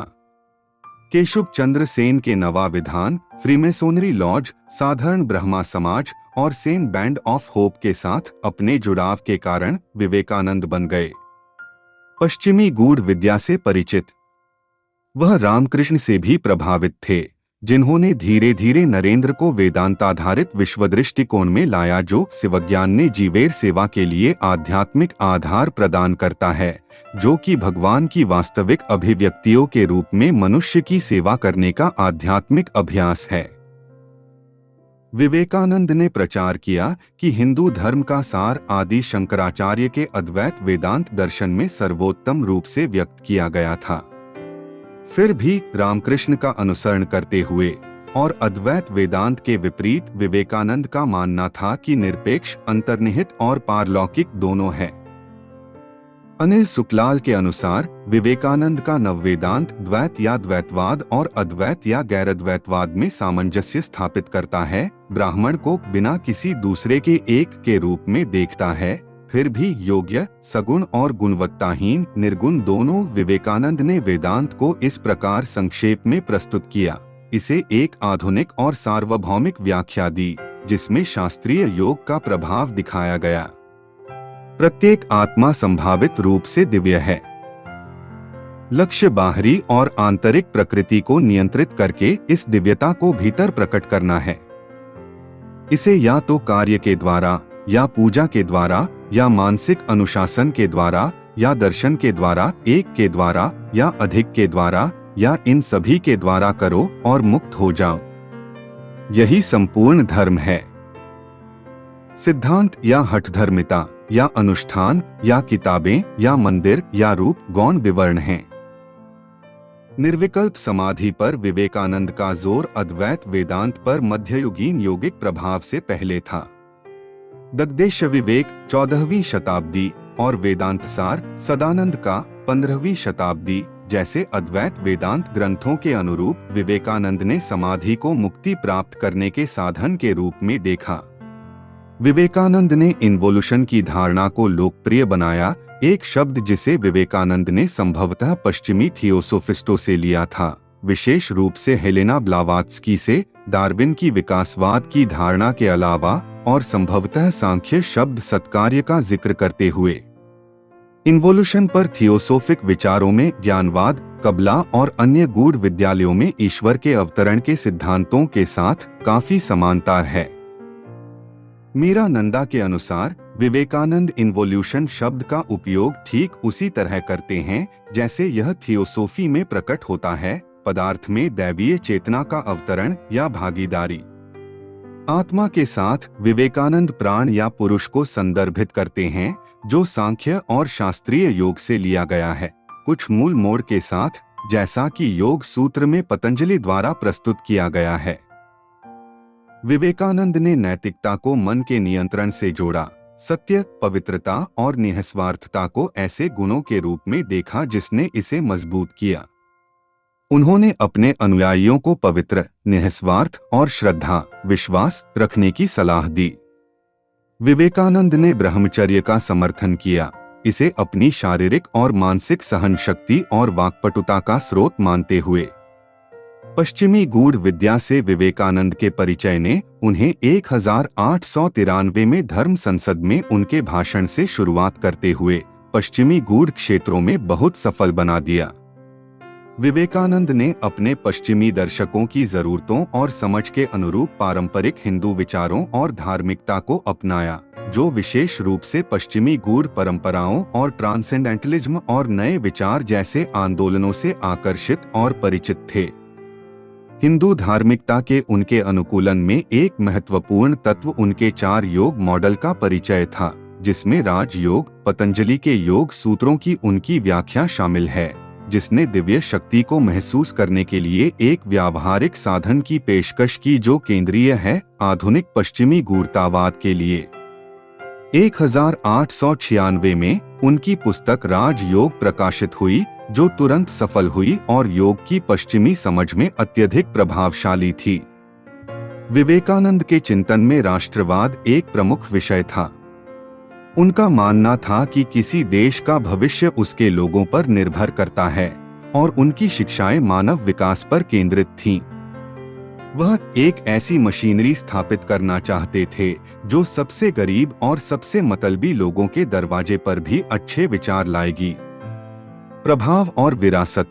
केशव चंद्र सेन के नवा विधान, फ्रीमेसोनरी लॉज, साधारण ब्रह्मा समाज और सेन बैंड ऑफ होप के साथ अपने जुड़ाव के कारण विवेकानंद बन गए। पश्चिमी गूढ़ विद्या से परिचित, वह रामकृष्ण से भी प्रभावित थे, जिन्होंने धीरे धीरे नरेंद्र को वेदांताधारित विश्व दृष्टिकोण में लाया, जो शिवज्ञान ने जीवेर सेवा के लिए आध्यात्मिक आधार प्रदान करता है, जो कि भगवान की वास्तविक अभिव्यक्तियों के रूप में मनुष्य की सेवा करने का आध्यात्मिक अभ्यास है। विवेकानंद ने प्रचार किया कि हिंदू धर्म का सार आदि शंकराचार्य के अद्वैत वेदांत दर्शन में सर्वोत्तम रूप से व्यक्त किया गया था। फिर भी रामकृष्ण का अनुसरण करते हुए और अद्वैत वेदांत के विपरीत विवेकानंद का मानना था कि निरपेक्ष, अंतर्निहित और पारलौकिक दोनों है। अनिल सुकलाल के अनुसार विवेकानंद का नववेदांत द्वैत या द्वैतवाद और अद्वैत या गैरद्वैतवाद में सामंजस्य स्थापित करता है, ब्राह्मण को बिना किसी दूसरे के एक के रूप में देखता है, फिर भी योग्य, सगुण और गुणवत्ताहीन, निर्गुण दोनों। विवेकानंद ने वेदांत को इस प्रकार संक्षेप में प्रस्तुत किया, इसे एक आधुनिक और सार्वभौमिक व्याख्या दी, जिसमें शास्त्रीय योग का प्रभाव दिखाया गया। प्रत्येक आत्मा संभावित रूप से दिव्य है। लक्ष्य बाहरी और आंतरिक प्रकृति को नियंत्रित करके इस दिव्यता को भीतर प्रकट करना है। इसे या तो कार्य के द्वारा, या पूजा के द्वारा, या मानसिक अनुशासन के द्वारा, या दर्शन के द्वारा, एक के द्वारा या अधिक के द्वारा, या इन सभी के द्वारा करो और मुक्त हो जाओ। यही संपूर्ण धर्म है। सिद्धांत या हठधर्मिता या अनुष्ठान या किताबें या मंदिर या रूप गौण विवरण हैं। निर्विकल्प समाधि पर विवेकानंद का जोर अद्वैत वेदांत पर मध्ययुगीन योगिक प्रभाव से पहले था। दग्धेश विवेक 14वीं शताब्दी और वेदांत सार सदानंद का 15वीं शताब्दी जैसे अद्वैत वेदांत ग्रंथों के अनुरूप विवेकानंद ने समाधि को मुक्ति प्राप्त करने के साधन के रूप में देखा। विवेकानंद ने इन्वोल्यूशन की धारणा को लोकप्रिय बनाया, एक शब्द जिसे विवेकानंद ने संभवतः पश्चिमी थियोसोफिस्टों से लिया था, विशेष रूप से हेलेना ब्लावात्स्की से, डार्विन की विकासवाद की धारणा के अलावा और संभवतः सांख्य शब्द सत्कार्य का जिक्र करते हुए। इन्वोल्यूशन पर थियोसोफिक विचारों में ज्ञानवाद, कबला और अन्य गूढ़ विद्यालयों में ईश्वर के अवतरण के सिद्धांतों के साथ काफी समानता है। मीरा नंदा के अनुसार विवेकानंद इन्वोल्यूशन शब्द का उपयोग ठीक उसी तरह करते हैं जैसे यह थियोसोफी में प्रकट होता है, पदार्थ में दैवीय चेतना का अवतरण या भागीदारी। आत्मा के साथ विवेकानंद प्राण या पुरुष को संदर्भित करते हैं, जो सांख्य और शास्त्रीय योग से लिया गया है, कुछ मूल मोड़ के साथ, जैसा कि योग सूत्र में पतंजलि द्वारा प्रस्तुत किया गया है। विवेकानंद ने नैतिकता को मन के नियंत्रण से जोड़ा, सत्य, पवित्रता और निःस्वार्थता को ऐसे गुणों के रूप में देखा जिसने इसे मजबूत किया। उन्होंने अपने अनुयायियों को पवित्र, निःस्वार्थ और श्रद्धा, विश्वास रखने की सलाह दी। विवेकानंद ने ब्रह्मचर्य का समर्थन किया, इसे अपनी शारीरिक और मानसिक सहन शक्ति और वाक्पटुता का स्रोत मानते हुए। पश्चिमी गूढ़ विद्या से विवेकानंद के परिचय ने उन्हें 1893 में धर्म संसद में उनके भाषण से शुरुआत करते हुए पश्चिमी गूढ़ क्षेत्रों में बहुत सफल बना दिया। विवेकानंद ने अपने पश्चिमी दर्शकों की जरूरतों और समझ के अनुरूप पारंपरिक हिंदू विचारों और धार्मिकता को अपनाया, जो विशेष रूप से पश्चिमी गूढ़ परंपराओं और ट्रांसेंडेंटलिज्म और नए विचार जैसे आंदोलनों से आकर्षित और परिचित थे। हिंदू धार्मिकता के उनके अनुकूलन में एक महत्वपूर्ण तत्व उनके 4 योग मॉडल का परिचय था, जिसमें राजयोग, पतंजलि के योग सूत्रों की उनकी व्याख्या शामिल है, जिसने दिव्य शक्ति को महसूस करने के लिए एक व्यावहारिक साधन की पेशकश की जो केंद्रीय है आधुनिक पश्चिमी गूढ़तावाद के लिए। 1896 में उनकी पुस्तक राजयोग प्रकाशित हुई, जो तुरंत सफल हुई और योग की पश्चिमी समझ में अत्यधिक प्रभावशाली थी। विवेकानंद के चिंतन में राष्ट्रवाद एक प्रमुख विषय था। उनका मानना था कि किसी देश का भविष्य उसके लोगों पर निर्भर करता है और उनकी शिक्षाएं मानव विकास पर केंद्रित थीं। वह एक ऐसी मशीनरी स्थापित करना चाहते थे जो सबसे गरीब और सबसे मतलबी लोगों के दरवाजे पर भी अच्छे विचार लाएगी। प्रभाव और विरासत।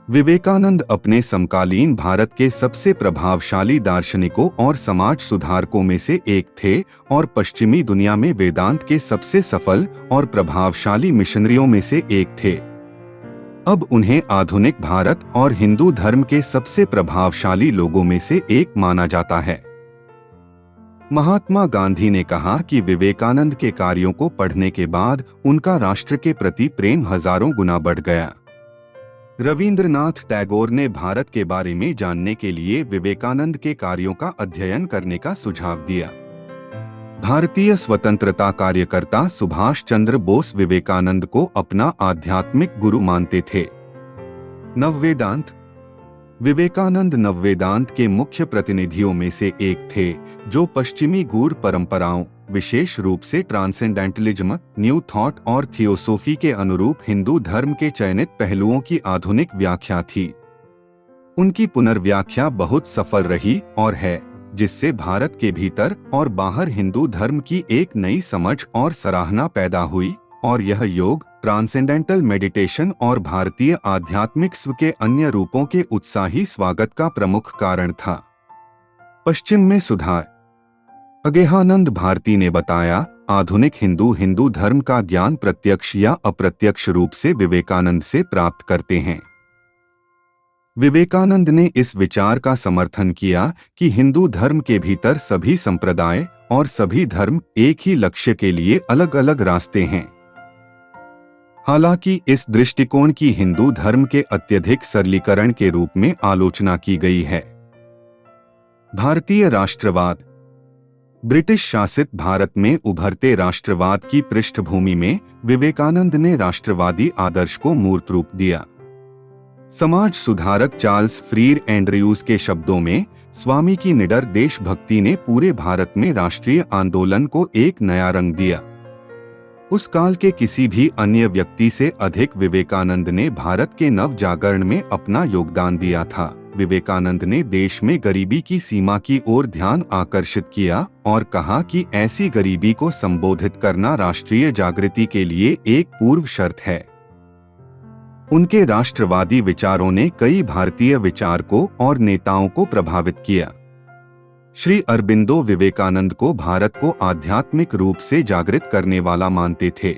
विवेकानंद अपने समकालीन भारत के सबसे प्रभावशाली दार्शनिकों और समाज सुधारकों में से एक थे और पश्चिमी दुनिया में वेदांत के सबसे सफल और प्रभावशाली मिशनरियों में से एक थे। अब उन्हें आधुनिक भारत और हिंदू धर्म के सबसे प्रभावशाली लोगों में से एक माना जाता है। महात्मा गांधी ने कहा कि विवेकानंद के कार्यों को पढ़ने के बाद उनका राष्ट्र के प्रति प्रेम हजारों गुना बढ़ गया। रविंद्रनाथ टैगोर ने भारत के बारे में जानने के लिए विवेकानंद के कार्यों का अध्ययन करने का सुझाव दिया। भारतीय स्वतंत्रता कार्यकर्ता सुभाष चंद्र बोस विवेकानंद को अपना आध्यात्मिक गुरु मानते थे। नववेदांत। विवेकानंद नववेदांत के मुख्य प्रतिनिधियों में से एक थे, जो पश्चिमी गूढ़ परंपराओं, विशेष रूप से ट्रांसेंडेंटलिज्म, न्यू थॉट और थियोसोफी के अनुरूप हिंदू धर्म के चयनित पहलुओं की आधुनिक व्याख्या थी। उनकी पुनर्व्याख्या बहुत सफल रही और है, जिससे भारत के भीतर और बाहर हिंदू धर्म की एक नई समझ और सराहना पैदा हुई, और यह योग, ट्रांसेंडेंटल मेडिटेशन और भारतीय आध्यात्मिक स्व के अन्य रूपों के उत्साही स्वागत का प्रमुख कारण था। पश्चिम में सुधार। अगेहानंद भारती ने बताया, आधुनिक हिंदू धर्म का ज्ञान प्रत्यक्ष या अप्रत्यक्ष रूप से विवेकानंद से प्राप्त करते हैं। विवेकानंद ने इस विचार का समर्थन किया कि हिंदू धर्म के भीतर सभी संप्रदाय और सभी धर्म एक ही लक्ष्य के लिए अलग अलग रास्ते हैं। हालांकि इस दृष्टिकोण की हिंदू धर्म के अत्यधिक सरलीकरण के रूप में आलोचना की गई है। भारतीय राष्ट्रवाद। ब्रिटिश शासित भारत में उभरते राष्ट्रवाद की पृष्ठभूमि में विवेकानंद ने राष्ट्रवादी आदर्श को मूर्त रूप दिया। समाज सुधारक चार्ल्स फ्रीर एंड्रयूज के शब्दों में, स्वामी की निडर देशभक्ति ने पूरे भारत में राष्ट्रीय आंदोलन को एक नया रंग दिया। उस काल के किसी भी अन्य व्यक्ति से अधिक विवेकानंद ने भारत के नव जागरण में अपना योगदान दिया था। विवेकानंद ने देश में गरीबी की सीमा की ओर ध्यान आकर्षित किया और कहा कि ऐसी गरीबी को संबोधित करना राष्ट्रीय जागृति के लिए एक पूर्व शर्त है। उनके राष्ट्रवादी विचारों ने कई भारतीय विचारकों और नेताओं को प्रभावित किया। श्री अरबिंदो विवेकानंद को भारत को आध्यात्मिक रूप से जागृत करने वाला मानते थे।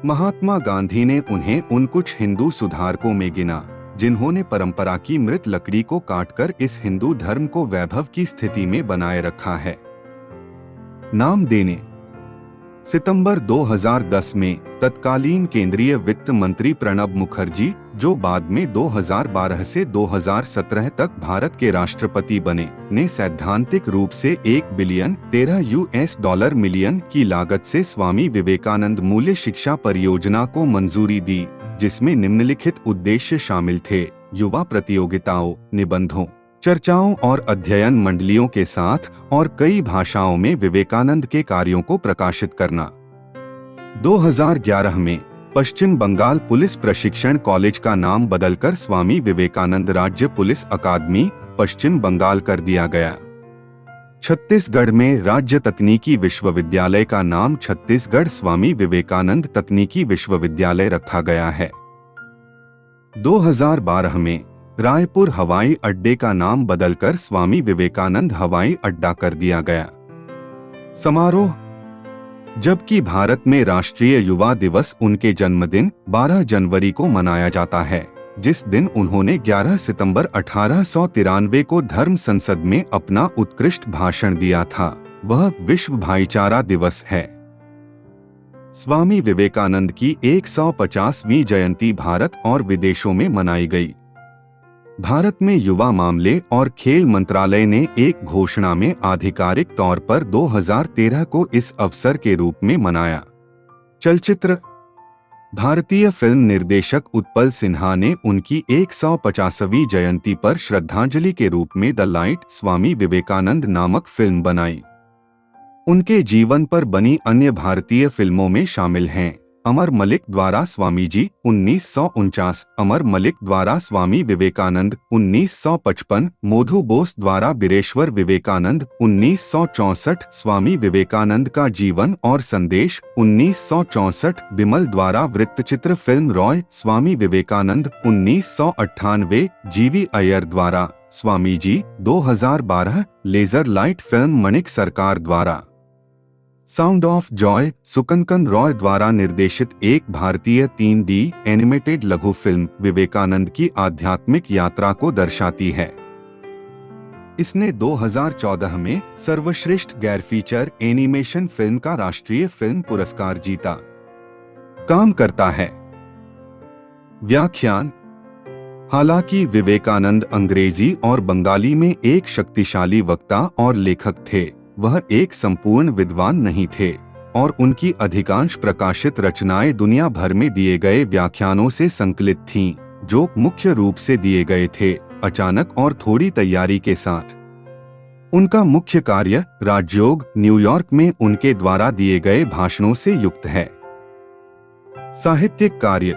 महात्मा गांधी ने उन्हें उन कुछ हिंदू सुधारकों में गिना जिन्होंने परंपरा की मृत लकड़ी को काटकर इस हिंदू धर्म को वैभव की स्थिति में बनाए रखा है। नाम देने। सितंबर 2010 में तत्कालीन केंद्रीय वित्त मंत्री प्रणब मुखर्जी, जो बाद में 2012 से 2017 तक भारत के राष्ट्रपति बने, ने सैद्धांतिक रूप से $1 बिलियन $13 मिलियन की लागत से स्वामी विवेकानंद मूल्य शिक्षा परियोजना को मंजूरी दी, जिसमें निम्नलिखित उद्देश्य शामिल थे: युवा प्रतियोगिताओं, निबंधों, चर्चाओं और अध्ययन मंडलियों के साथ और कई भाषाओं में विवेकानंद के कार्यों को प्रकाशित करना। 2011 में पश्चिम बंगाल पुलिस प्रशिक्षण कॉलेज का नाम बदलकर स्वामी विवेकानंद राज्य पुलिस अकादमी, पश्चिम बंगाल कर दिया गया। छत्तीसगढ़ में राज्य तकनीकी विश्वविद्यालय का नाम छत्तीसगढ़ स्वामी विवेकानंद तकनीकी विश्वविद्यालय रखा गया है। 2012 में रायपुर हवाई अड्डे का नाम बदलकर स्वामी विवेकानंद हवाई अड्डा कर दिया गया। समारोह। जबकि भारत में राष्ट्रीय युवा दिवस उनके जन्मदिन 12 जनवरी को मनाया जाता है, जिस दिन उन्होंने 11 सितंबर 1893 को धर्म संसद में अपना उत्कृष्ट भाषण दिया था, वह विश्व भाईचारा दिवस है। स्वामी विवेकानंद की 150वीं जयंती भारत और विदेशों में मनाई गई। भारत में युवा मामले और खेल मंत्रालय ने एक घोषणा में आधिकारिक तौर पर 2013 को इस अवसर के रूप में मनाया। चलचित्र। भारतीय फिल्म निर्देशक उत्पल सिन्हा ने उनकी 150वीं जयंती पर श्रद्धांजलि के रूप में द लाइट स्वामी विवेकानंद नामक फिल्म बनाई। उनके जीवन पर बनी अन्य भारतीय फिल्मों में शामिल हैं अमर मलिक द्वारा स्वामी जी 1949, अमर मलिक द्वारा स्वामी विवेकानंद 1955, मोधु बोस द्वारा बीरेश्वर विवेकानंद 1964, स्वामी विवेकानंद का जीवन और संदेश 1964, बिमल द्वारा वृत्तचित्र फिल्म रॉय स्वामी विवेकानंद 1998, जीवी अय्यर द्वारा Swami ji 2012, laser light film Manik सरकार द्वारा साउंड ऑफ जॉय सुकनकन रॉय द्वारा निर्देशित एक भारतीय 3D एनिमेटेड लघु फिल्म विवेकानंद की आध्यात्मिक यात्रा को दर्शाती है। इसने 2014 में सर्वश्रेष्ठ गैर फीचर एनिमेशन फिल्म का राष्ट्रीय फिल्म पुरस्कार जीता। काम करता है। व्याख्यान। हालांकि विवेकानंद अंग्रेजी और बंगाली में एक शक्तिशाली वक्ता और लेखक थे, वह एक संपूर्ण विद्वान नहीं थे और उनकी अधिकांश प्रकाशित रचनाएं दुनिया भर में दिए गए व्याख्यानों से संकलित थीं, जो मुख्य रूप से दिए गए थे अचानक और थोड़ी तैयारी के साथ। उनका मुख्य कार्य राजयोग न्यूयॉर्क में उनके द्वारा दिए गए भाषणों से युक्त है। साहित्यिक कार्य।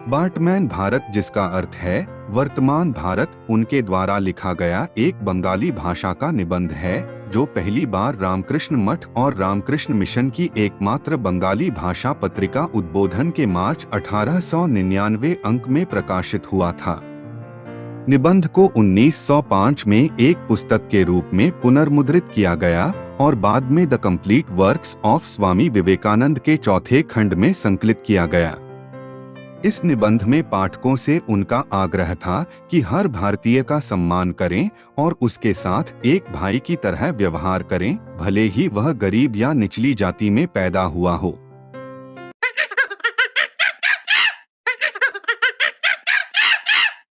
बार्टमैन भारत, जिसका अर्थ है वर्तमान भारत, उनके द्वारा लिखा गया एक बंगाली भाषा का निबंध है, जो पहली बार रामकृष्ण मठ और रामकृष्ण मिशन की एकमात्र बंगाली भाषा पत्रिका उद्बोधन के मार्च 1899 अंक में प्रकाशित हुआ था। निबंध को 1905 में एक पुस्तक के रूप में पुनर्मुद्रित किया गया और बाद में the complete works of Swami Vivekananda के चौथे खंड में संकलित किया गया। इस निबंध में पाठकों से उनका आग्रह था कि हर भारतीय का सम्मान करें और उसके साथ एक भाई की तरह व्यवहार करें, भले ही वह गरीब या निचली जाति में पैदा हुआ हो।